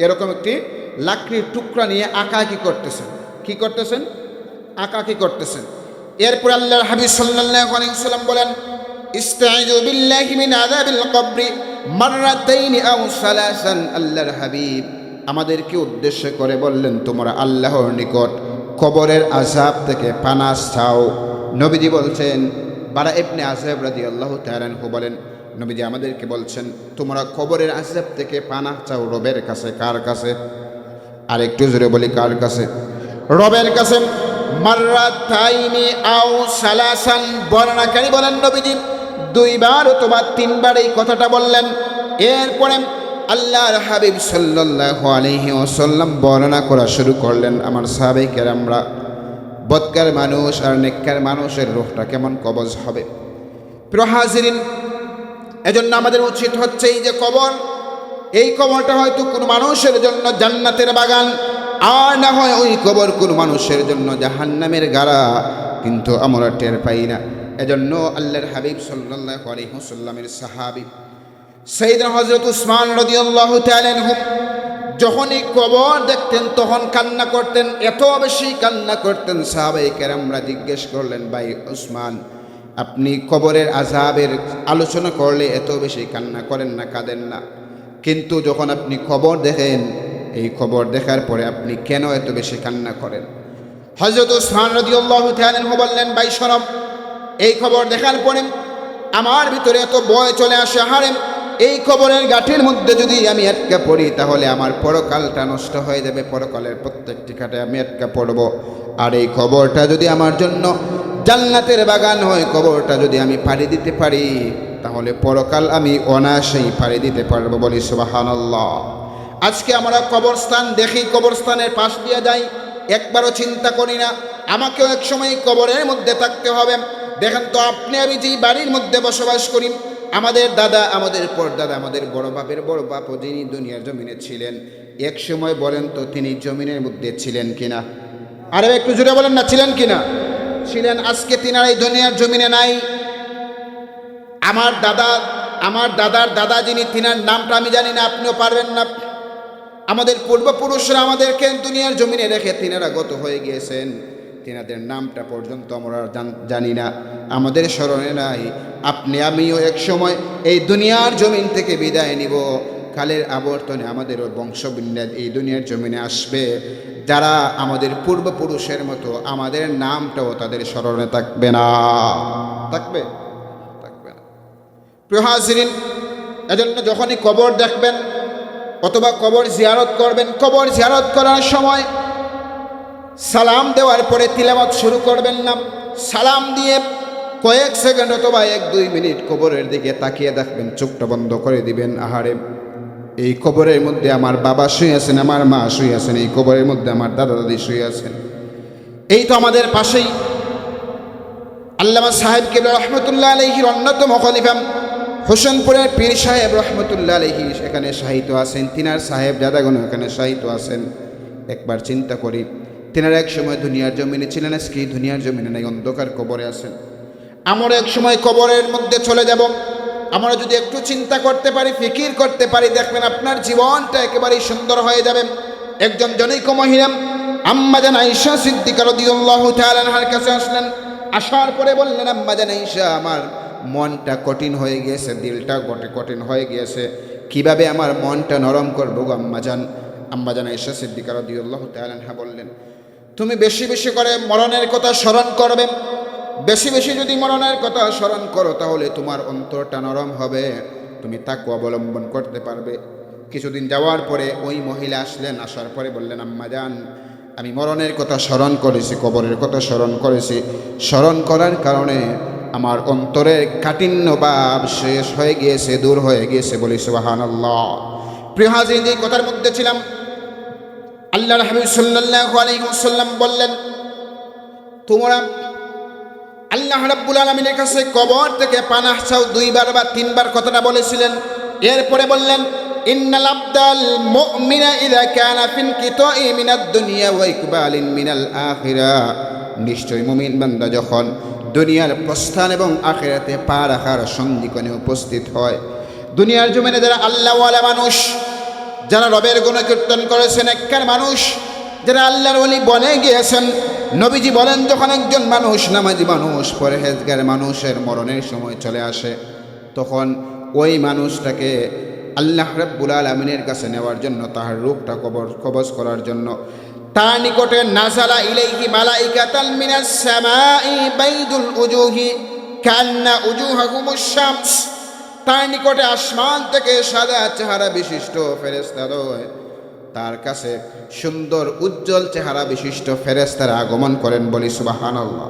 এরকম একটি লাকড়ির টুকরা নিয়ে আঁকাআঁকি করতেছেন। কি করতেছেন? আঁকাআঁকি করতেছেন। এরপর আল্লাহর হাবিব সাল্লাল্লাহু আলাইহি ওয়াসাল্লাম বলেন, ইস্তাইযু বিল্লাহি মিন আযাবিল কবরি মাররাতাইনি আও সালাসান। আল্লাহর হাবিব আমাদেরকে উদ্দেশ্য করে বললেন, তোমরা আল্লাহর নিকট কবরের আযাব থেকে পানাহ চাও। নবীজি বলছেন, বারা ইবনে আযিব রাদিয়াল্লাহু তাআলা আনহু বলেন, নবীজি আমাদেরকে বলছেন তোমরা কবরের আযাব থেকে পানাহ চাও রবের কাছে। কার কাছে? আর একটু জোরে বলি, কার কাছে? রবের কাছে। মাররাতাইনি আও সালাসান। বর্ণনাকারী বলেন নবীজি দুইবার অথবা তিনবার এই কথাটা বললেন। এরপরে আল্লাহর হাবিব সাল্লাল্লাহু আলাইহি ওয়াসাল্লাম বর্ণনা করা শুরু করলেন। আমার সাহাবায়ে কেরামরা, বদকার মানুষ আর নেককার মানুষের রূহটা কেমন কবজ হবে। প্রিয় হাজিরিন, এজন্য আমাদের উচিত হচ্ছে এই যে কবর, এই কবরটা হয়তো কোনো মানুষের জন্য জান্নাতের বাগান, আর না হয় ওই কবর কোনো মানুষের জন্য জাহান্নামের গাড়া, কিন্তু আমরা টের পাই না। এজন্য আল্লাহর হাবিব সাল্লাল্লাহু আলাইহি ওয়াসাল্লামের সাহাবী সাইয়েদনা হযরত উসমান রাদিয়াল্লাহু তাআলা আনহু যখন এই কবর দেখতেন তখন কান্না করতেন, এত বেশি কান্না করতেন। সাহাবায়ে কেরামরা জিজ্ঞেস করলেন, ভাই উসমান, আপনি কবরের আযাবের আলোচনা করলে এত বেশি কান্না করেন না, কাঁদেন না, কিন্তু যখন আপনি কবর দেখেন, এই কবর দেখার পরে আপনি কেন এত বেশি কান্না করেন? হযরত উসমান রাদিয়াল্লাহু তাআলা আনহু বললেন, ভাই শোনো, এই খবর দেখার পরে আমার ভিতরে এত ভয় চলে আসে। হারে, এই কবরের গাঁঠির মধ্যে যদি আমি আটকা পড়ি তাহলে আমার পরকালটা নষ্ট হয়ে যাবে, পরকালের প্রত্যেকটি খাটে আমি আটকা পড়ব। আর এই কবরটা যদি আমার জন্য জান্নাতের বাগান হয়, কবরটা যদি আমি পাড়ি দিতে পারি তাহলে পরকাল আমি অনায়াসেই পাড়ি দিতে পারবো। বলি সুবহানাল্লাহ। আজকে আমরা কবরস্থান দেখি, কবরস্থানের পাশ দিয়ে যাই, একবারও চিন্তা করি না আমাকেও এক সময় কবরের মধ্যে থাকতে হবে। দেখেন তো, আপনি আমি যেই বাড়ির মধ্যে বসবাস করি, আমাদের দাদা, আমাদের পরদাদা, আমাদের বড় বাপের বড় বাপও যিনি দুনিয়ার জমিনে ছিলেন, এক সময় বলেন তো তিনি জমিনের মধ্যে ছিলেন কিনা? আরে একটু জোরে বলেন না, ছিলেন কিনা? ছিলেন। আজকে তিনারা এই দুনিয়ার জমিনে নাই। আমার দাদার দাদা যিনি, তিনার নামটা আমি জানি না, আপনিও পারবেন না। আমাদের পূর্বপুরুষরা আমাদেরকে দুনিয়ার জমিনে রেখে তিনারা গত হয়ে গিয়েছেন, তিনাদের নামটা পর্যন্ত আমরা জানি না, আমাদের স্মরণে নাই। আপনি আমিও এক সময় এই দুনিয়ার জমিন থেকে বিদায় নিব। কালের আবর্তনে আমাদেরও বংশবিন্যাস এই দুনিয়ার জমিনে আসবে, যারা আমাদের পূর্বপুরুষের মতো আমাদের নামটাও তাদের স্মরণে থাকবে না। থাকবে? থাকবে না। প্রিয় হাজিরিন, এজন্য যখনই কবর দেখবেন অথবা কবর জিয়ারত করবেন, কবর জিয়ারত করার সময় সালাম দেওয়ার পরে তিলাওয়াত শুরু করবেন না। সালাম দিয়ে কয়েক সেকেন্ড অথবা 1-2 মিনিট কবরের দিকে তাকিয়ে দেখবেন, চোখটা বন্ধ করে দিবেন। আহারে, এই কবরের মধ্যে আমার বাবা শুয়ে আছেন, আমার মা শুয়ে আছেন, এই কবরের মধ্যে আমার দাদা দাদি শুয়ে আছেন। এই তো আমাদের পাশেই আল্লামা সাহেব কেবলা রহমতুল্লাহ আলাইহির অন্যতম খলিফা হোসেনপুরের পীর সাহেব রহমতুল্লাহ আলাইহি এখানে শায়িত আছেন, তিনার সাহেব দাদাগণ এখানে শায়িত আছেন। একবার চিন্তা করি, তিনারা এক সময় দুনিয়ার জমিনে ছিলেন, আজকে দুনিয়ার জমিনে নাই, অন্ধকার কবরে আছেন। আমরা এক সময় কবরের মধ্যে চলে যাব। আমরা যদি একটু চিন্তা করতে পারি, ফিকির করতে পারি, দেখবেন আপনার জীবনটা একেবারেই সুন্দর হয়ে যাবে। একজন জনৈক মহিলা আম্মা জান আয়েশা সিদ্দিকা রাদিয়াল্লাহু তাআলা আনহার কাছে আসলেন। আসার পরে বললেন, আম্মা জান আয়েশা, আমার মনটা কঠিন হয়ে গিয়েছে, দিলটা কঠিন হয়ে গিয়েছে, কিভাবে আমার মনটা নরম করবো গো আম্মা জান? আম্মা জান আয়েশা সিদ্দিকা রাদিয়াল্লাহু তাআলা আনহা বললেন, তুমি বেশি বেশি করে মরণের কথা স্মরণ করবে। বেশি বেশি যদি মরণের কথা স্মরণ করো তাহলে তোমার অন্তরটা নরম হবে, তুমি তাকওয়া অবলম্বন করতে পারবে। কিছুদিন যাওয়ার পরে ওই মহিলা আসলেন। আসার পরে বললেন, আম্মা জান, আমি মরণের কথা স্মরণ করেছি, কবরের কথা স্মরণ করেছি, স্মরণ করার কারণে আমার অন্তরের কাঠিন্য ভাব শেষ হয়ে গিয়েছে, দূর হয়ে গিয়েছে। বলি সুবহানাল্লাহ। প্রিয় হাজিরিন, এই কথার মধ্যে ছিলাম, আল্লাহর হাবিব সাল্লাল্লাহু আলাইহি ওয়াসাল্লাম বললেন, তোমরা আল্লাহ রাব্বুল আলামিনের কাছে কবর থেকে পানাহ চাও 2 বার বা 3 বার, কথাটা বলেছিলেন। এরপরে বললেন, ইন্নাল আবদাল মুমিনা ইযা কানা ফিন কিতাই মিনাদ দুনিয়া ওয়া ইকবালিন মিনাল আখিরাহ, নিশ্চয় মুমিন বান্দা যখন দুনিয়ার প্রস্থান এবং আখিরাতে পা রাখার সন্ধিক্ষণে উপস্থিত হয়, দুনিয়ার জমিনে যারা আল্লাহওয়ালা মানুষ, যারা রবের গুণকীর্তন করেছেন, নেককার মানুষ, যারা আল্লাহর ওলি বনে গিয়েছেন, নবীজি বলেন, যখন একজন মানুষ, নামাজি মানুষ, পরহেজগার মানুষের মরণের সময় চলে আসে, তখন ওই মানুষটাকে আল্লাহ রাব্বুল আলামিনের কাছে নেওয়ার জন্য, তাহার রূহটা কবজ করার জন্য তার নিকটে নাযালা ইলাইহি মালাইকাতাল মিনাস সামাই বাইদুল উজুহি কান্না উজুহাকুমুশ শামস, তার নিকটে আসমান থেকে সাদা চেহারা বিশিষ্ট ফেরেশতাদ্বয় তার কাছে সুন্দর উজ্জ্বল চেহারা বিশিষ্ট ফেরেশতারা আগমন করেন। বলি সুবহানাল্লাহ।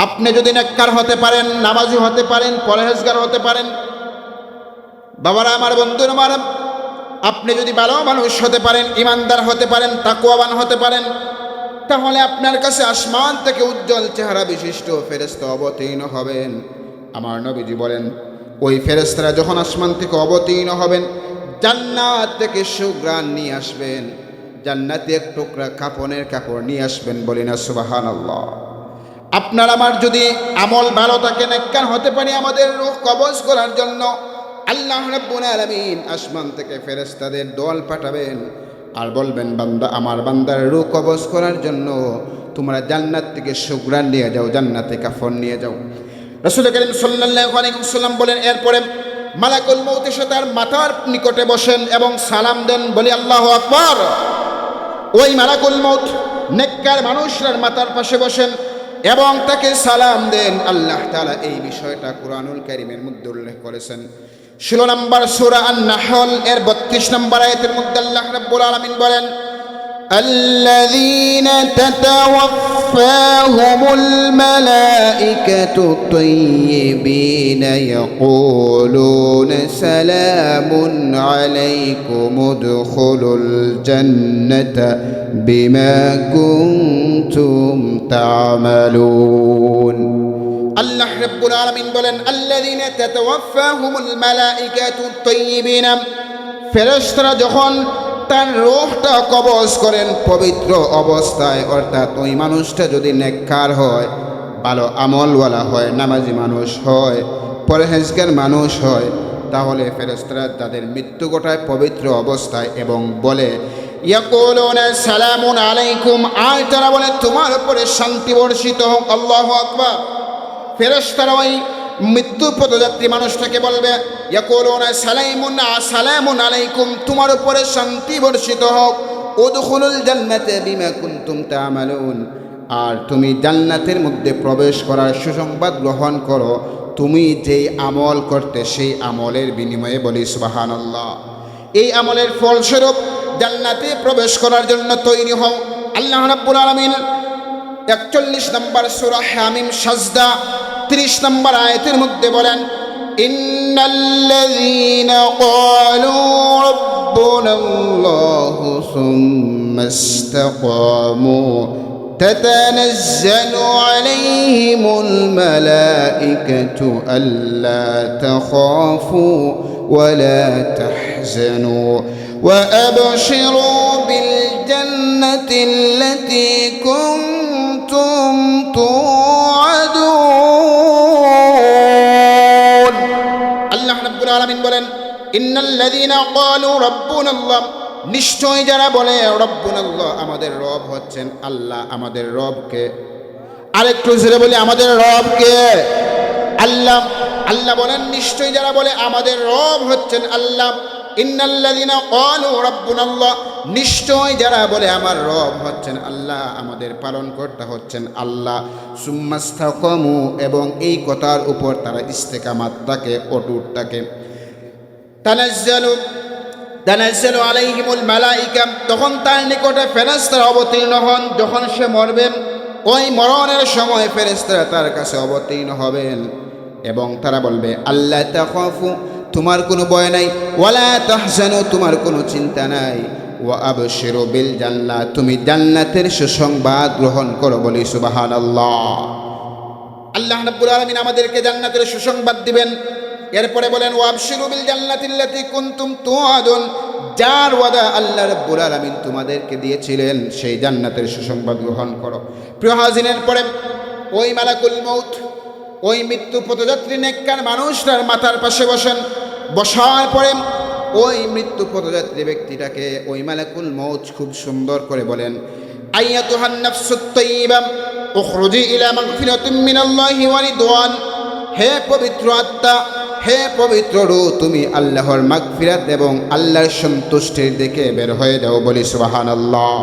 আপনি যদি নেককার হতে পারেন, নামাজি হতে পারেন, পরহেজগার হতে পারেন, বাবারা আমার, বন্ধুরা আমার, আপনি যদি ভালো মানুষ হতে পারেন, ইমানদার হতে পারেন, তাকওয়াবান হতে পারেন, তাহলে আপনার কাছে আসমান থেকে উজ্জ্বল চেহারা বিশিষ্ট ফেরেশতা অবতীর্ণ হবেন। আমার নবীজি বলেন, ওই ফেরেশতারা যখন আসমান থেকে অবতীর্ণ হবেন, জান্নাত থেকে সুঘ্রাণ নিয়ে আসবেন, জান্নাতে এক টুকরা কাপড়ের কাপড় নিয়ে আসবেন। বলি না সুবহানাল্লাহ। আপনার আমার যদি আমল ভালো থাকে, নেককার হতে পারি, আমাদের রূহ কবজ করার জন্য আল্লাহ রাব্বুল আলামিন আসমান থেকে ফেরেশতাদের দল পাঠাবেন আর বলবেন, বান্দা, আমার বান্দার রূহ কবজ করার জন্য তোমরা জান্নাত থেকে সুঘ্রাণ নিয়ে যাও, জান্নাতে কাফন নিয়ে যাও। রাসূল করিম সাল্লাল্লাহু আলাইহি ওয়াসাল্লাম বলেন, এরপরে মালাকুল মউত এসে তার মাথার নিকটে বসেন এবং সালাম দেন। বলি আল্লাহু আকবার। ওই মালাকুল মউত নেককার মানুষের মাথার পাশে বসেন এবং তাকে সালাম দেন। আল্লাহ তাআলা এই বিষয়টা কুরআনুল কারীমের মধ্যে উল্লেখ করেছেন। 16 নম্বর সূরা আন-নাহল এর 32 নম্বর আয়াতের মধ্যে আল্লাহ রাব্বুল আলামিন বলেন, আল্লাযীনা তাতাওয়াফাহুমুল মালাইকাতু তাইয়্যিবিনা ইয়াকুলুনা সালামুন আলাইকুম উদখুলুল জান্নাতা বিমা কুনতুম তা'মালুন। আল্লাহ রাব্বুল আলামিন বলেন আল্লাযীনা তাতাওয়াফাহুমুল মালাইকাতু তাইয়্যিবিনা, ফেরেশতারা যখন তার রূহটা কবজ করেন পবিত্র অবস্থায়, অর্থাৎ ওই মানুষটা যদি নেককার হয়, ভালো আমলওয়ালা হয়, নামাজি মানুষ হয়, পরহেজগার মানুষ হয়, তাহলে ফেরেশতারা তাদের মৃত্যু ঘটায় পবিত্র অবস্থায় এবং বলে ইয়াকুলুনা সালামুন আলাইকুম, আর তারা বলে তোমার উপরে শান্তি বর্ষিত হোক। আল্লাহু আকবার। ফেরেশতারা ওই মৃত্যু পথযাত্রী মানুষটাকে বলবে ইয়াকুলুনা সালামুন আলাইকুম, তোমার উপরে শান্তি বর্ষিত হোক, উদখুলুল জান্নাতা বিমা কুনতুম তা'মালুন, আর তুমি জান্নাতের মধ্যে প্রবেশ করার সুসংবাদ গ্রহণ করো তুমি যেই আমল করতে সেই আমলের বিনিময়ে। বলি সুবহানাল্লাহ। এই আমলের ফলস্বরূপ জান্নাতে প্রবেশ করার জন্য তৈরি হও। আল্লাহ রাব্বুল আলামিন 41 নম্বর সূরা হামিম সাজদা 30 নম্বর আয়াতের মধ্যে বলেন ইন্নাল্লাযীনা ক্বালু রাব্বুনাল্লাহু সুম্মা ইসতাকামু تتنزل عليهم الملائكة ألا تخافوا ولا تحزنوا وأبشروا بالجنة التي كنتم توعدون. الله رب العالمين বলেন ইন্নাল্লাযীনা ক্বালু রাব্বুনাল্লাহ, নিশ্চয় যারা বলে রব্বুনাল্লাহ, আমাদের রব হচ্ছেন আল্লাহ। আমাদের রবকে আরেকটু জোরে বলি, আমাদের রবকে আল্লাহ। আল্লাহ বলেন নিশ্চয় যারা বলে আমাদের রব হচ্ছেন আল্লাহ, ইন্নাল্লাযীনা ক্বালু রাব্বুনাল্লাহ, নিশ্চয় যারা বলে আমার রব হচ্ছেন আল্লাহ, আমাদের পালনকর্তা হচ্ছেন আল্লাহ, সুম্মাস্তাকামু, এবং এই কথার উপর তারা ইস্তেকামাত থাকে, অটুট থাকে। তানাজ্জালু আলাইহিমুল মালাইকা, তখন তার নিকটে ফেরেশতারা অবতীর্ণ হন। যখন সে মরবেন, ওই মরণের সময় ফেরেশতারা তার কাছে অবতীর্ণ হবেন এবং তারা বলবে আল্লা তাখাফু, তোমার কোনো ভয় নাই, ওয়ালা তাহজানু, তোমার কোনো চিন্তা নাই, ওয়া আবশিরু বিল জান্নাহ, তুমি জান্নাতের সুসংবাদ গ্রহণ করো। বলি সুবহানাল্লাহ। আল্লাহ রাব্বুল আলামিন আমাদেরকে জান্নাতের সুসংবাদ দিবেন। এরপরে বলেন ওয়াবশিরু বিল জান্নাতিল্লাতী কুনতুম তুআদুন, যার ওয়াদা আল্লাহ রাব্বুল আলামিন তোমাদেরকে দিয়েছিলেন সেই জান্নাতের সুসংবাদ গ্রহণ করো। প্রিয় হাজিরের পরে ওই মালাকুল মউত, ওই মৃত্যু পথযাত্রী নেককার মানুষটার মাথার পাশে বসেন। বসার পরে ওই মৃত্যু পথযাত্রী ব্যক্তিটাকে ওই মালাকুল মউত খুব সুন্দর করে বলেন আইয়াতুহান নাফসুত তাইয়্যিবা উখরুজি ইলা মাগফিরাতিন মিনাল্লাহি ওয়া রিদওয়ান, হে পবিত্র আত্মা, হে পবিত্র রূহ, তুমি আল্লাহর মাগফিরাত এবং আল্লাহর সন্তুষ্টির দিকে বের হয়ে যাও। বলি সুবহানাল্লাহ।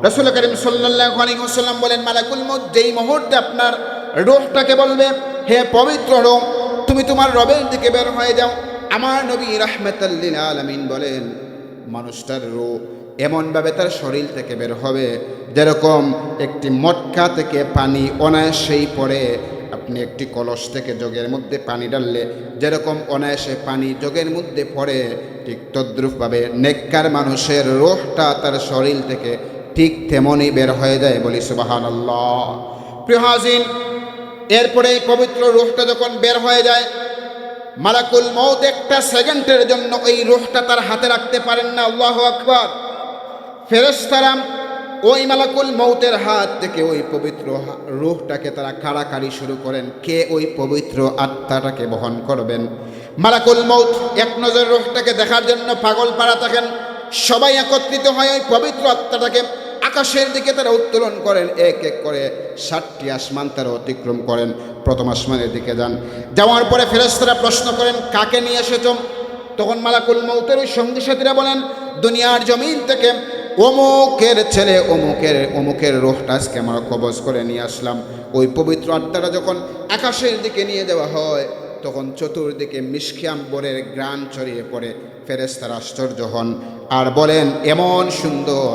রাসূল করিম সাল্লাল্লাহু আলাইহি ওয়াসাল্লাম বলেন মালাকুল মউত যেই মুহূর্তে আপনার রূহটাকে বলবে হে পবিত্র রূহ, তুমি তোমার রবের দিকে বের হয়ে যাও, আমার নবী রাহমাতাল লিল আলামিন বলেন মানুষটার রূহ এমনভাবে তার শরীর থেকে বের হবে যেরকম একটি মটকা থেকে পানি অনায়াসেই পড়ে। আপনি একটি কলস থেকে জগের মধ্যে পানি ডাললে যেরকম অনায়াসে পানি জগের মধ্যে পড়ে, ঠিক তদ্রূপভাবে নেককার মানুষের রূহটা তার শরীর থেকে ঠিক তেমনই বের হয়ে যায়। বলি সুবহানাল্লাহ। প্রিয় হাজির, এরপরে এই পবিত্র রূহটা যখন বের হয়ে যায়, মালাকুল মউত একটা সেকেন্ডের জন্য ওই রূহটা তার হাতে রাখতে পারেন না। আল্লাহু আকবার। ফেরেশতারা ওই মালাকুল মউতের হাত থেকে ওই পবিত্র রূহটাকে তারা কাড়াকাড়ি শুরু করেন, কে ওই পবিত্র আত্মাটাকে বহন করবেন। মালাকুল মউত এক নজর রূহটাকে দেখার জন্য পাগল পাড়া থাকেন। সবাই একত্রিত হয় ওই পবিত্র আত্মাটাকে আকাশের দিকে তারা উত্তোলন করেন। এক এক করে 7টি আসমান তারা অতিক্রম করেন। প্রথম আসমানের দিকে যান। যাওয়ার পরে ফেরেশতারা প্রশ্ন করেন কাকে নিয়ে এসেছো? তখন মালাকুল মউতের ওই সঙ্গী সাথীরা বলেন দুনিয়ার জমিন থেকে অমুকের ছেলে অমুকের রূহটা আজকে আমরা কবজ করে নিয়ে আসলাম। ওই পবিত্র আত্মাটা যখন আকাশের দিকে নিয়ে যাওয়া হয় তখন চতুর্দিকে মিশকি আম্বরের গ্রাণ ছড়িয়ে পড়ে। ফেরেশতারা আশ্চর্য হন আর বলেন এমন সুন্দর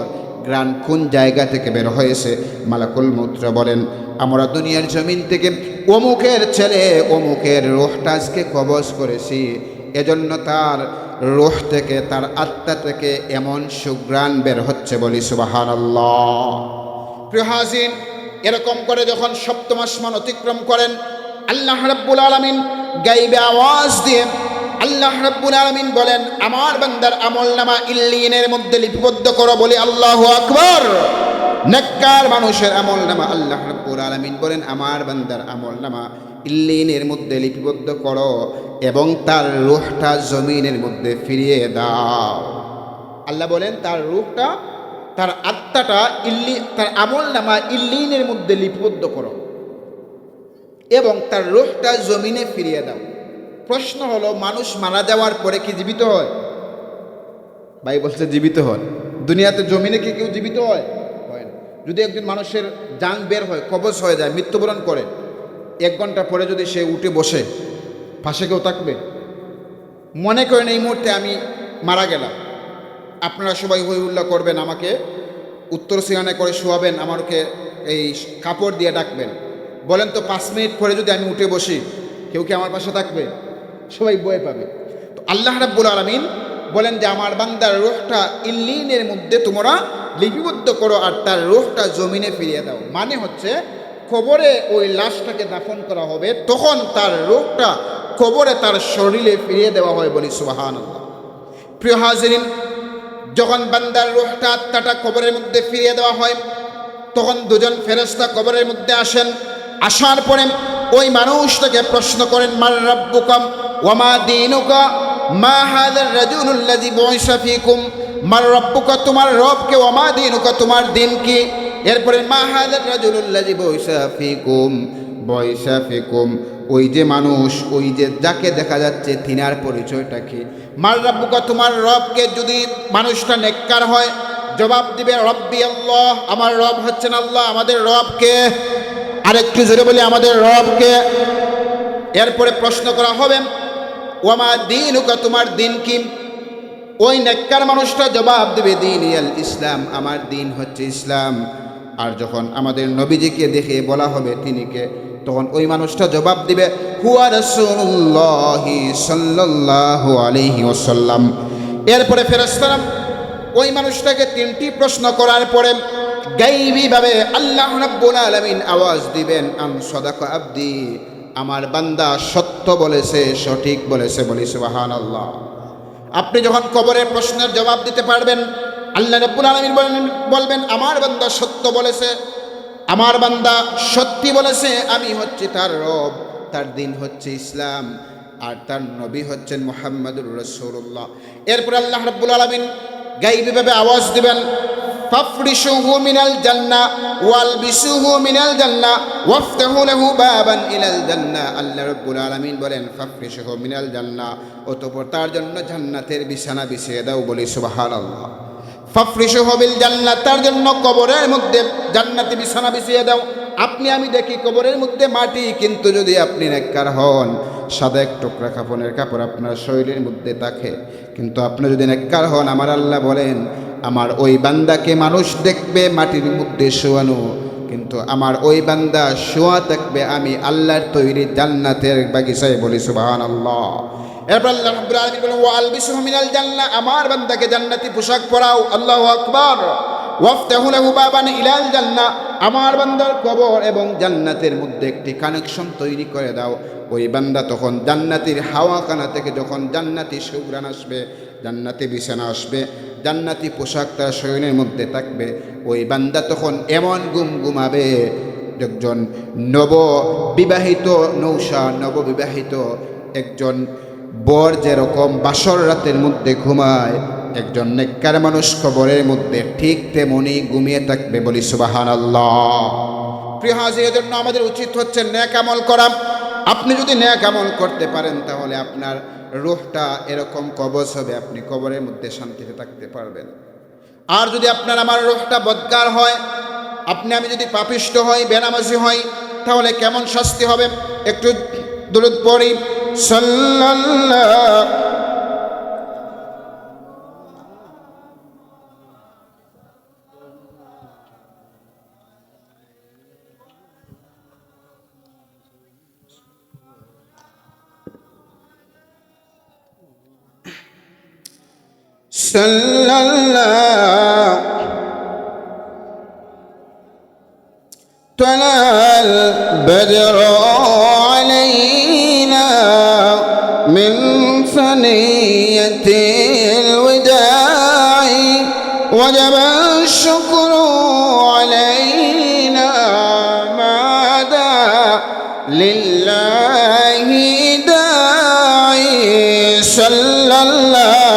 গ্রাণ কোন জায়গা থেকে বের হয়েছে? মালাকুল মউত বলেন আমরা দুনিয়ার জমিন থেকে অমুকের ছেলে অমুকের রূহটা আজকে কবজ করেছি, এজন্য তার রূহ থেকে তার আত্মা থেকে এমন সুঘ্রাণ বের হচ্ছে। বলি সুবহানাল্লাহ। প্রিয় হাজির, এরকম করে যখন সপ্তম আসমান অতিক্রম করেন আল্লাহ রাব্বুল আলামিন গায়বে আওয়াজ দিয়ে আল্লাহ রাব্বুল আলামিন বলেন, আমার বান্দার আমলনামা ইল্লিনের মধ্যে লিপিবদ্ধ করো। বলি আল্লাহু আকবার। নেককার মানুষের আমলনামা আল্লাহ রাব্বুল আলামিন বলেন, আমার বান্দার আমলনামা ইল্লিনের মধ্যে লিপিবদ্ধ করো এবং তার রূহটা জমিনের মধ্যে ফিরিয়ে দাও। আল্লাহ বলেন তার রূহটা, তার আত্মাটা তার আমলনামা ইল্লিনের মধ্যে লিপিবদ্ধ করো এবং তার রূহটা জমিনে ফিরিয়ে দাও। প্রশ্ন হলো, মানুষ মারা যাওয়ার পরে কি জীবিত হয়? ভাই বলছে জীবিত হয়। দুনিয়াতে জমিনে কি কেউ জীবিত হয়? হয় না। যদি একজন মানুষের জান বের হয়, কবজ হয়ে যায়, মৃত্যুবরণ করে, 1 ঘন্টা পরে যদি সে উঠে বসে, পাশে কেউ থাকবে? মনে করেন এই মুহূর্তে আমি মারা গেলাম, আপনারা সবাই হই উল্লাহ করবেন, আমাকে উত্তর সিয়ানে করে শোয়াবেন, আমাকে এই কাপড় দিয়ে ডাকবেন। বলেন তো 5 মিনিট পরে যদি আমি উঠে বসি, কেউ কি আমার পাশে থাকবে? সবাই ভয় পাবে। তো আল্লাহ রাব্বুল আলামিন বলেন যে আমার বান্দার রূহটা ইল্লিনের মধ্যে তোমরা লিপিবদ্ধ করো আর তার রূহটা জমিনে ফিরিয়ে দাও। মানে হচ্ছে কবরে ওই লাশটাকে দাফন করা হবে, তখন তার রূহটা কবরে তার শরীরে ফিরিয়ে দেওয়া হয়। বলি সুবহানাল্লাহ। প্রিয় হাজিরিন, যখন বান্দার রূহটা আত্মাটা কবরের মধ্যে ফিরিয়ে দেওয়া হয়, তখন 2জন ফেরেশতা কবরের মধ্যে আসেন। আসার পরে ওই মানুষটাকে প্রশ্ন করেন, মার রাব্বুকুম ওয়া মা দীনুকা মা হাযার রাজুলুল্লাযী বুইসা ফীকুম। মার রাব্বুকা, তোমার রবকে, ওয়া মা দীনুকা, তোমার দিন কি। এরপরে মা হাযার রাজুলুল্লাযী বুইসা ফীকুম, ওই যে মানুষ, ওই যে যাকে দেখা যাচ্ছে তিনার পরিচয়টা কি। মার রাব্বুকা, তোমার রবকে। যদি মানুষটা নেককার হয়, জবাব দিবে রব্বি আল্লাহ, আমার রব হচ্ছেন আল্লাহ। আমাদের রবকে, আরেকটু জোরে বলি, আমাদের রবকে। এরপরে প্রশ্ন করা হবে ওয়ামা দীনুকা, তোমার দিন কি। ওই নেককার মানুষটা জবাব দেবে দীনিয়াল ইসলাম, আমার দিন হচ্ছে ইসলাম। আর যখন আমাদের নবীজিকে দেখে বলা হবে তিনি কে, তখন ওই মানুষটা জবাব দিবে হুয়া রাসূলুল্লাহি সাল্লাল্লাহু আলাইহি ওয়াসাল্লাম। এরপরে ফেরেশতারা ওই মানুষটাকে 3টি প্রশ্ন করার পরে গায়বীভাবে আল্লাহ রাব্বুল আলামিন আওয়াজ দিবেন, আন সাদাকা আবদি, আমার বান্দা সত্য বলেছে, সঠিক বলেছে। বলি সুবহানাল্লাহ। আপনি যখন কবরের প্রশ্নের জবাব দিতে পারবেন, আল্লাহ রাব্বুল আলামিন বলবেন আমার বান্দা সত্য বলেছে, আমার বান্দা সত্যি বলেছে, আমি হচ্ছে তার রব, তার দিন হচ্ছে ইসলাম, আর তার নবী হচ্ছেন মুহাম্মাদুর রাসূলুল্লাহ। এরপর আল্লাহ রাব্বুল আলামিন গায়বীভাবে আওয়াজ দিবেন, ফাফরিশুহু মিনাল জান্নাহ ওয়ালবিসুহু মিনাল জান্নাহ ওয়াফতাহু লাহু বাবান ইলাল জান্নাহ। আল্লাহ রাব্বুল আলামিন বলেন ফাফরিশুহু মিনাল জান্নাহ, অতঃপর তার জন্য জান্নাতের বিছানা বিছিয়ে দাও। বলি সুবহানাল্লাহ। ফাফরিশুহু বিল জান্নাহ, তার জন্য কবরের মধ্যে জান্নাতি বিছানা বিছিয়ে দাও। আপনি আমি দেখি কবরের মধ্যে মাটি, কিন্তু যদি আপনি নেককার হন, সাদা এক টুকরা কাফনের কাপড় আপনার শরীরের মধ্যে থাকে, কিন্তু আপনি যদি নেককার হন, আমার আল্লাহ বলেন আমার ওই বান্দাকে মানুষ দেখবে মাটির মধ্যে শোয়ানো, কিন্তু আমার ওই বান্দা শোয়া থাকবে আমি আল্লাহর তৈরি জান্নাতের বাগিচায়। বলি সুবহানাল্লাহ। এরপর আল্লাহ রাব্বুল আলামিন বলেন ওয়া আলবিসুহু মিনাল জান্নাহ, আমার বান্দাকে জান্নাতি পোশাক পরাও। আল্লাহু আকবার। ওয়াফতাহু লাহু বাবান ইলাল জান্নাহ, আমার বান্দার কবর এবং জান্নাতের মধ্যে একটি কানেকশন তৈরি করে দাও। ওই বান্দা তখন জান্নাতের হাওয়াখানা থেকে যখন জান্নাতি সুঘ্রাণ আসবে, জান্নাতি বিছানা আসবে, জান্নাতি পোশাক তার শরীরের মধ্যে থাকবে, ওই বান্দা তখন এমন ঘুমাবে একজন নববিবাহিত নববিবাহিত একজন বর যেরকম বাসর রাতের মধ্যে ঘুমায়, একজন নেককার মানুষ কবরের মধ্যে ঠিক তেমনি ঘুমিয়ে থাকবে। বলি সুবহানাল্লাহ। প্রিয় হাজির, এজন্য আমাদের উচিত হচ্ছে নেক আমল করা। আপনি যদি নেক আমল করতে পারেন, তাহলে আপনার রূহটা এরকম কবজ হবে, আপনি কবরের মধ্যে শান্তিতে থাকতে পারবেন। আর যদি আপনার আমার রূহটা বদকার হয়, আপনি আমি যদি পাপিষ্ট হই, বেনামাজি হই, তাহলে কেমন শাস্তি হবে? একটু দুরূদ পড়ি। সাল্লাল্লাহু طلع البدر من ثنية الوداع وجب الشكر علينا ماذا لله داعي صلى الله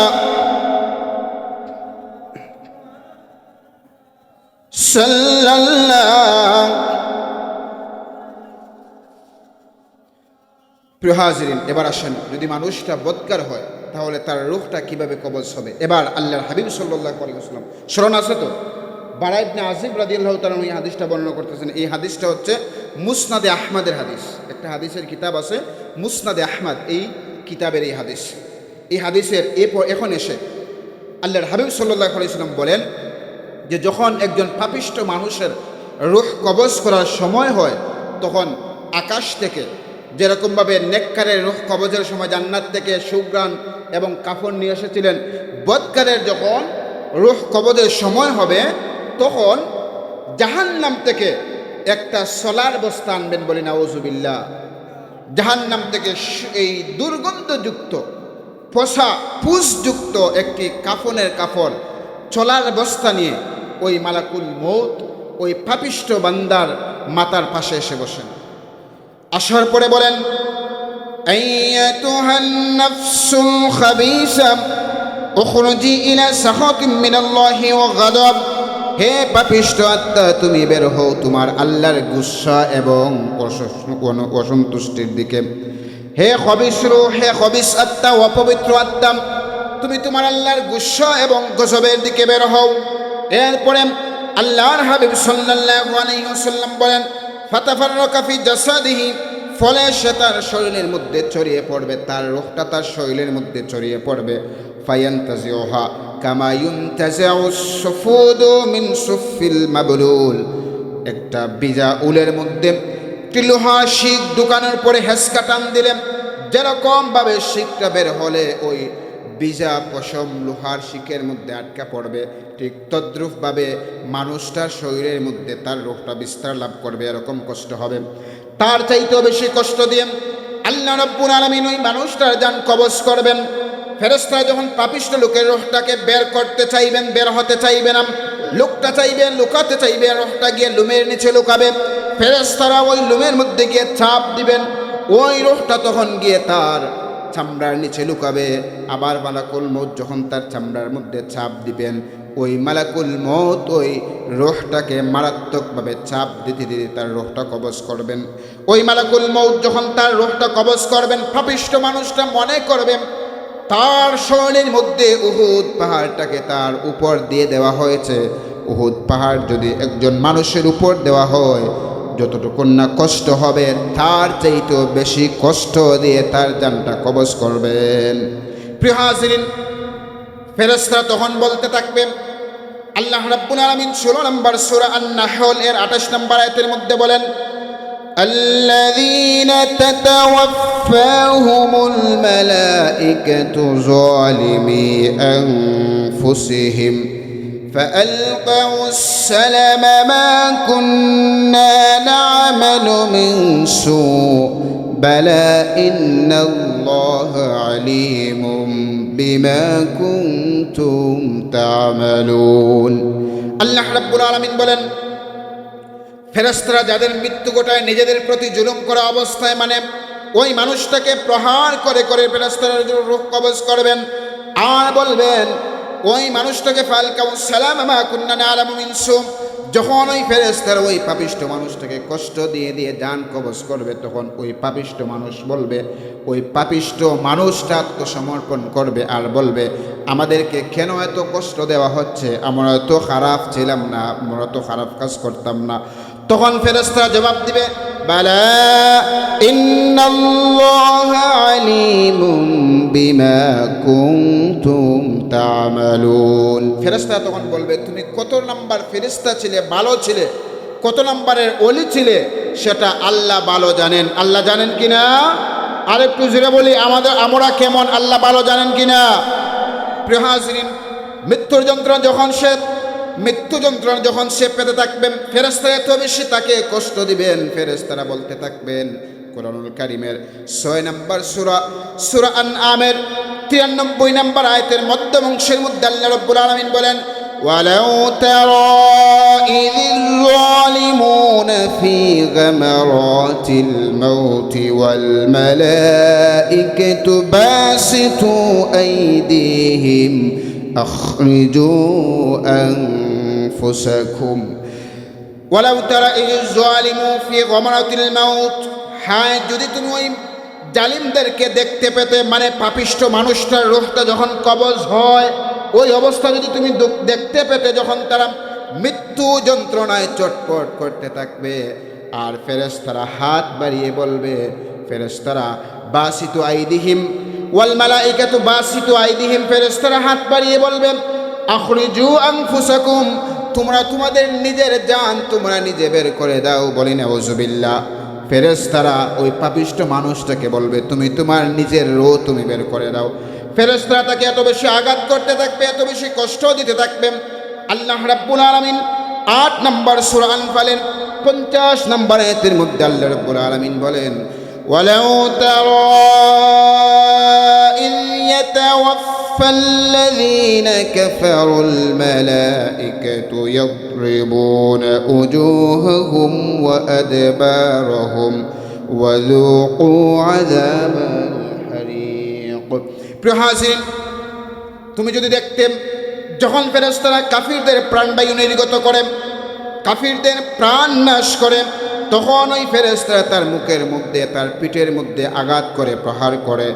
প্রিয় হাজিরিন, এবার আসেন, যদি মানুষটা বদকার হয় তাহলে তার রূহটা কিভাবে কবজ হবে। এবার আল্লাহর হাবিব সাল্লাল্লাহু আলাইহি ওয়াসাল্লাম স্মরণ আছে তো, বারা ইবনে আযিব রাদিয়াল্লাহু তাআলা এই হাদিসটা বর্ণনা করতেছেন। এই হাদিসটা হচ্ছে মুসনাদে আহমদের হাদিস। একটা হাদিসের কিতাব আছে মুসনাদে আহমদ, এই কিতাবের এই হাদিস। এই হাদিসের এখন এসে আল্লাহর হাবিব সাল্লাল্লাহু আলাইহি ওয়াসাল্লাম বলেন যে যখন একজন পাপিষ্ঠ মানুষের রূহ কবজ করার সময় হয়, তখন আকাশ থেকে যেরকমভাবে নেককারের রূহ কবজের সময় জান্নাত থেকে সুঘ্রাণ এবং কাফন নিয়ে এসেছিলেন, বদকারের যখন রূহ কবজের সময় হবে তখন জাহান্নাম থেকে একটা সলার বস্তা আনবেন, বলি নাউজুবিল্লাহ। জাহান্নাম থেকে এই দুর্গন্ধযুক্ত পচা পুষযুক্ত একটি কাফনের কাপড় চলার বস্তা নিয়ে ওই মালাকুল মউত ওই পাপিষ্ঠ বান্দার মাথার পাশে এসে বসেন। আসার পরে বলেন, আইয়াতুহান নাফসুল খাবিসা উখরুজি ইলা সাখাতিন মিনাল্লাহি ওয়া গাদাব। হে পাপিষ্ঠ আত্মা, তুমি বের হও তোমার আল্লাহর গুসা এবং অসন্তুষ্টির দিকে। হে খবিস রূহ, হে খবিস আত্মা, অপবিত্র আত্মা, তুমি তোমার আল্লাহর গুসা এবং গজবের দিকে বের হও। এরপরে আল্লাহর হাবিব সাল্লাল্লাহু আলাইহি ওয়াসাল্লাম বলেন, ফাতাফাররাকা ফি জাসাদিহি, ফলে সে তার শরীরের মধ্যে ছড়িয়ে পড়বে, তার রূহটা তার শরীরের মধ্যে ছড়িয়ে পড়বে। ফায়ান্তাজিউহা কামা ইউনতাজিউস সুফুদু মিন সুফিল মাবলুল। একটা বিজা উলের মধ্যে লোহা শিক ঢুকানোর পরে হেসকা টান দিলেন, যেরকম ভাবে শিকটা বের হলে ওই বিজা পশম লোহার শিকের মধ্যে আটকা পড়বে, ঠিক তদ্রূপভাবে মানুষটার শরীরের মধ্যে তার রূহটা বিস্তার লাভ করবে, এরকম কষ্ট হবে। তার চাইতেও বেশি কষ্ট দিয়ে আল্লাহ রাব্বুল আলামিন ওই মানুষটার জান কবজ করবেন। ফেরেশতারা যখন পাপিষ্ঠ লোকের রূহটাকে বের করতে চাইবেন, বের হতে চাইবে না, লোকটা চাইবে লুকাতে চাইবে, রূহটা গিয়ে লুমের নিচে লুকাবে। ফেরেশতারা ওই লুমের মধ্যে গিয়ে চাপ দিবেন, ওই রূহটা তখন গিয়ে তার চামড়ার নিচে লুকাবে। আবার মালাকুল মউত যখন তার চামড়ার মধ্যে চাপ দিবেন, ওই মালাকুল মউত ওই রূহটাকে মারাত্মকভাবে চাপ দিতে দিতে তার রূহটা কবজ করবেন। ওই মালাকুল মউত যখন তার রূহটা কবজ করবেন, পাপিষ্ঠ মানুষটা মনে করবেন তার শরীরের মধ্যে উহুদ পাহাড়টাকে তার উপর দিয়ে দেওয়া হয়েছে। উহুদ পাহাড় যদি একজন মানুষের উপর দেওয়া হয়, যতটুকু না কষ্ট হবে তার চাইতেও বেশি কষ্ট দিয়ে তার জানটা কবজ করবেন। প্রিয় হাজিরিন, ফেরেশতারা তখন বলতে থাকবেন, আল্লাহ রাব্বুল আলামিন 16 নম্বর সূরা আন-নাহল এর 28 নম্বর আয়াতের মধ্যে বলেন, আল্লাযীনা তাতাওয়াফাহুমুল মালাইকাতু যালিমি আনফুসিহিম فألقوا السلم ما كنا نعمل من سوء بلى إن الله عليم بما كنتم تعملون। আল্লাহ রাব্বুল আলামিন বলেন, ফেরেশতারা যাদের মৃত্যু ঘটায় নিজেদের প্রতি জুলুম করা অবস্থায়, মানে ওই মানুষটাকে প্রহার করে করে ফেরেশতারা রূহ কবজ করবেন আর বলবেন ওই মানুষটাকে ফালকাউ সালাম মা কুন্না না'লামু মিন সু। যখন ওই ফেরেশতারা ওই পাপিষ্ঠ মানুষটাকে কষ্ট দিয়ে দিয়ে জান কবজ করবে, তখন ওই পাপিষ্ঠ মানুষ বলবে, ওই পাপিষ্ঠ মানুষটা আত্মসমর্পণ করবে আর বলবে, আমাদেরকে কেন এত কষ্ট দেওয়া হচ্ছে, আমরা এত খারাপ ছিলাম না, আমরা তো খারাপ কাজ করতাম না। তখন ফেরেশতারা জবাব দিবে, বালা ইন্নাল্লাহা আলিমুম বিমা কুনতুম তা'মালুন। ফেরেশতারা তখন বলবে, তুমি কত নাম্বার ফেরেশতা ছিলে, ভালো ছিলে, কত নাম্বারের ওলি ছিলে, সেটা আল্লাহ ভালো জানেন। আল্লাহ জানেন কিনা? আর একটু জোরে বলি, আমরা কেমন আল্লাহ ভালো জানেন কিনা? প্রিয় হাজিরিন, মৃত্যু যন্ত্রণা যখন সে পেতে থাকবেন, ফেরেশতারা এত বেশি তাকে কষ্ট দিবেন, ফেরেশতারা বলতে থাকবেন, কোরআনুল কারীমের 6 নম্বর সূরা সূরা আনআমের 93 নম্বর আয়াতের মধ্যম অংশের মধ্যে আল্লাহ রাব্বুল আলামিন বলেন ওয়ালাউ তারা ইযিল যালিমুনা ফি গামারাতিল মাউতি ওয়াল মালাইকাতু বাসিতু আইদিহিম আখরিজু আনফুসাকুম ওয়ালাউ তারা ইযিল যালিমু ফি গামারাতিল মাউত। হ্যাঁ, যদি তুমি ওই জালিমদেরকে দেখতে পেতে, মানে পাপিষ্ঠ মানুষটার রূহটা যখন কবজ হয়, ওই অবস্থা যদি তুমি দেখতে পেতে, যখন তারা মৃত্যু যন্ত্রণায় চটপট করতে থাকবে, আর ফেরেশতারা হাত বাড়িয়ে বলবে, ফেরেশতারা বাসিতু আইদিহিম ওয়াল মালাইকাতু বাসিতু আইদিহিম, ফেরেশতারা হাত বাড়িয়ে বলবেন আখরিজু আনফুসাকুম, তোমরা তোমাদের নিজের জান তোমরা নিজে বের করে দাও। বলি নাউযুবিল্লাহ। ফেরেশতারা ওই পাপিষ্ঠ মানুষটাকে বলবে তুমি তোমার নিজের রূহ তুমি বের করে দাও। ফেরেশতারা তাকে এত বেশি আঘাত করতে থাকবে, এত বেশি কষ্ট দিতে থাকবে। আল্লাহ রাব্বুল আলামিন 8 নম্বর সূরা আনফালের 50 নম্বর আয়াতের মধ্যে আল্লাহ রাব্বুল আলামিন বলেন ওয়ালাউ তারা ইল ইয়াতাওয়াফাল্লাযীনা কাফারুল মালাইকাতু ইয়াদরিবুনা উজুহাহুম ওয়া আদবারহুম ওয়া যুকু আযাবাল হারিক। প্রিয় হাজিরিন, তুমি যদি দেখতেন যখন ফেরেশতারা কাফিরদের প্রাণবায়ু নির্গত করে, কাফিরদের প্রাণ নাশ করে, তখন ওই ফেরেশতারা তার মুখের মধ্যে তার পিঠের মধ্যে আঘাত করে, প্রহার করে,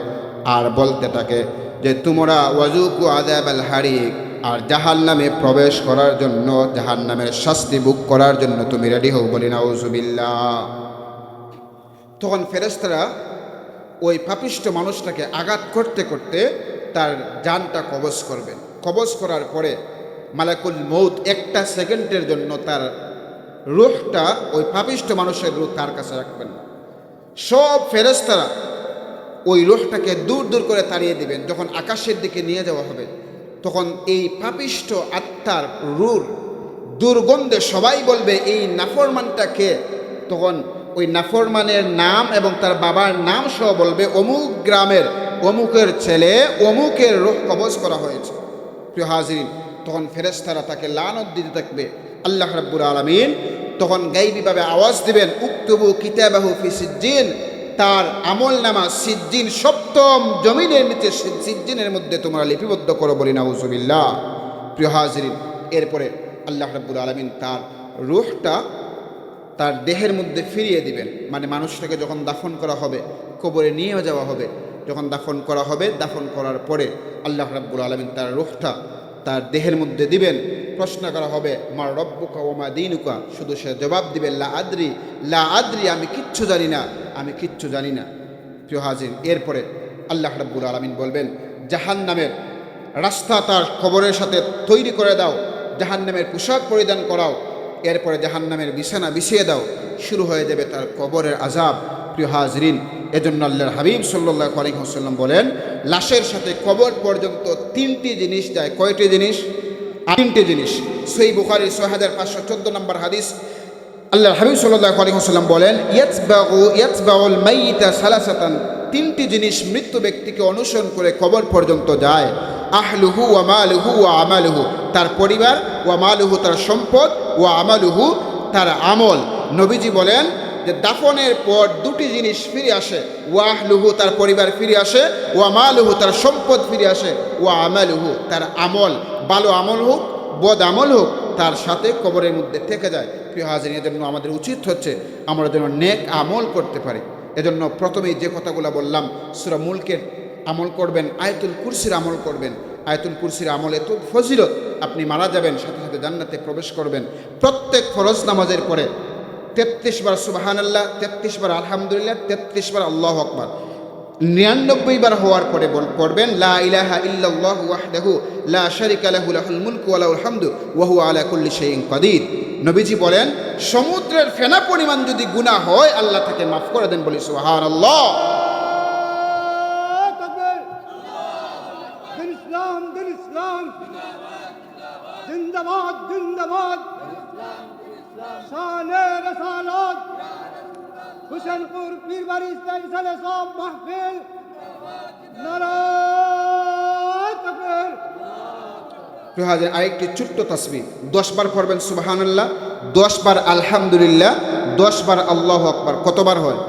আর বলতে থাকে যে তোমরা ওয়াজুকু আযাবাল হারিক, আর জাহান্নামে প্রবেশ করার জন্য, জাহান্নামের শাস্তি ভোগ করার জন্য তুমি রেডি হও। বলি নাউযুবিল্লাহ। তখন ফেরেশতারা ওই পাপিষ্ঠ মানুষটাকে আঘাত করতে করতে তার জানটা কবজ করবেন। কবজ করার পরে মালাকুল মউত 1 সেকেন্ডের জন্য তার রূহটা, ওই পাপিষ্ঠ মানুষের রূহ তার কাছে রাখবেন। সব ফেরেশতারা ওই রূহটাকে দূর দূর করে তাড়িয়ে দিবেন। যখন আকাশের দিকে নিয়ে যাওয়া হবে, তখন এই পাপিষ্ঠ আত্মার রূহ দুর্গন্ধে সবাই বলবে এই নাফরমানটাকে। তখন ওই নাফরমানের নাম এবং তার বাবার নাম সহ বলবে অমুক গ্রামের অমুকের ছেলে অমুকের রূহ কবজ করা হয়েছে। প্রিয় হাজিরিন, তখন ফেরেশতারা তাকে লানত দিতে থাকবে। আল্লাহ রাব্বুল আলামিন তখন গায়বীভাবে আওয়াজ দিবেন উকতুবু কিতাবাহু ফি সিজ্জিন, তার আমল নামা সিজ্জিন, সপ্তম জমিনের নিচে সিজ্জিনের মধ্যে তোমরা লিপিবদ্ধ করো। বলি নাউযুবিল্লাহ। প্রিয় হাজিরিন, এরপরে আল্লাহ রাব্বুল আলামিন তার রূহটা তার দেহের মধ্যে ফিরিয়ে দিবেন। মানে মানুষটাকে যখন দাফন করা হবে, কবরে নিয়ে যাওয়া হবে, যখন দাফন করা হবে, দাফন করার পরে আল্লাহ রাব্বুল আলামিন তার রূহটা তার দেহের মধ্যে দিবেন। প্রশ্ন করা হবে মা রব্বুকা ওয়া মা দীনুকা, শুধু সে জবাব দিবে লা আদরি, লা আদরি, আমি কিচ্ছু জানি না, আমি কিচ্ছু জানি না। প্রিয় হাজির, এরপরে আল্লাহ রাব্বুল আলামিন বলবেন জাহান্নামের রাস্তা তার কবরের সাথে তৈরি করে দাও, জাহান্নামের পোশাক পরিধান করাও, এরপরে জাহান্নামের বিছানা বিছিয়ে দাও। শুরু হয়ে যাবে তার কবরের আযাব। প্রিয় হাজরিন, এজন্য আল্লাহর হাবিব সাল্লাল্লাহু আলাইহি ওয়াসাল্লাম বলেন লাশের সাথে কবর পর্যন্ত 3টি জিনিস যায়। কয়টি জিনিস? 3টি জিনিস। সহিহ বুখারী 6514 নম্বর হাদিস, আল্লাহর হাবিব সাল্লাল্লাহু আলাইহি ওয়াসাল্লাম বলেন ইয়াতবাউল মাইয়িতা সালাসাতান, 3টি জিনিস মৃত্যু ব্যক্তিকে অনুসরণ করে কবর পর্যন্ত যায়। আহলুহু ওয়া মালুহু ওয়া আমালুহু, তার পরিবার, ওয়া মালুহু তার সম্পদ, ওয়া আমালুহু তার আমল। নবীজি বলেন যে দাফনের পর 2টি জিনিস ফিরে আসে, ওয়া আহলুহু তার পরিবার ফিরে আসে, ওয়া মালুহু তার সম্পদ ফিরে আসে, ওয়া আমালুহু তার আমল, ভালো আমল হোক বদ আমল হোক, তার সাথে কবরের মধ্যে থেকে যায়। প্রিয় হাজির, এজন্য আমাদের উচিত হচ্ছে আমরা যেন নেক আমল করতে পারি। এজন্য প্রথমেই যে কথাগুলো বললাম, সূরা মুলকের আমল করবেন, আয়াতুল কুরসির আমল করবেন। আয়াতুল কুরসির আমল এত ফজিলত, আপনি মারা যাবেন সাথে সাথে জান্নাতে প্রবেশ করবেন। প্রত্যেক ফরজ নামাজের পরে 33 বার সুবহানাল্লাহ, 33 বার আলহামদুলিল্লাহ, 33 বার আল্লাহু আকবার, 99 বার হওয়ার পরে পড়বেন লা ইলাহা ইল্লাল্লাহু ওয়াহদাহু লা শারিকা লাহু লাহুল মুলকু ওয়া লাহুল হামদু ওয়া হুয়া আলা কুল্লি শাইইন কাদির। নবীজি বলেন সমুদ্রের ফেনা পরিমাণ যদি গুনাহ হয় আল্লাহ তাকে মাফ করে দেন। বলি সুবহানাল্লাহ। জিন্দাবাদ জিন্দাবাদ, শানে রসালত। হুসেনপুর পীরবাড়ি ইসলামী সালে সব মাহফিল নারায় তাকবীর। প্রিয় হাজির, আরেকটি ছোট্ট তাসবিহ 10 বার পড়বেন সুবহানাল্লাহ, 10 বার আলহামদুলিল্লাহ, 10 বার আল্লাহু আকবার। কতবার হয়?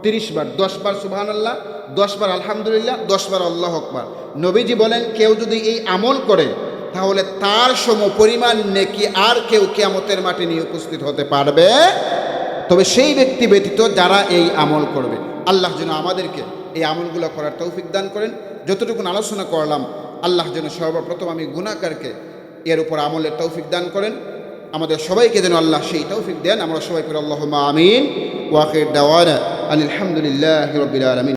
30 বার। 10 বার সুবহানাল্লাহ, 10 বার আলহামদুলিল্লাহ, 10 বার আল্লাহু আকবার। নবীজি বলেন কেউ যদি এই আমল করে তাহলে তার সম পরিমাণ নেকি আর কেউ কিয়ামতের মাঠে নিয়ে উপস্থিত হতে পারবে, তবে সেই ব্যক্তি ব্যতীত যারা এই আমল করবে। আল্লাহ যেন আমাদেরকে এই আমলগুলো করার তৌফিক দান করেন। যতটুকু আলোচনা করলাম, আল্লাহ যেন সর্বপ্রথম আমি গুনাহগারকে এর উপর আমলের তৌফিক দান করেন। আমাদের সবাইকে যেন আল্লাহ সেই তৌফিক দেন। আমরা সবাই পড়ি আল্লাহুম্মা আমিন। ওয়া আখির দাওয়ানা আলহামদুলিল্লাহি রাব্বিল আলামিন।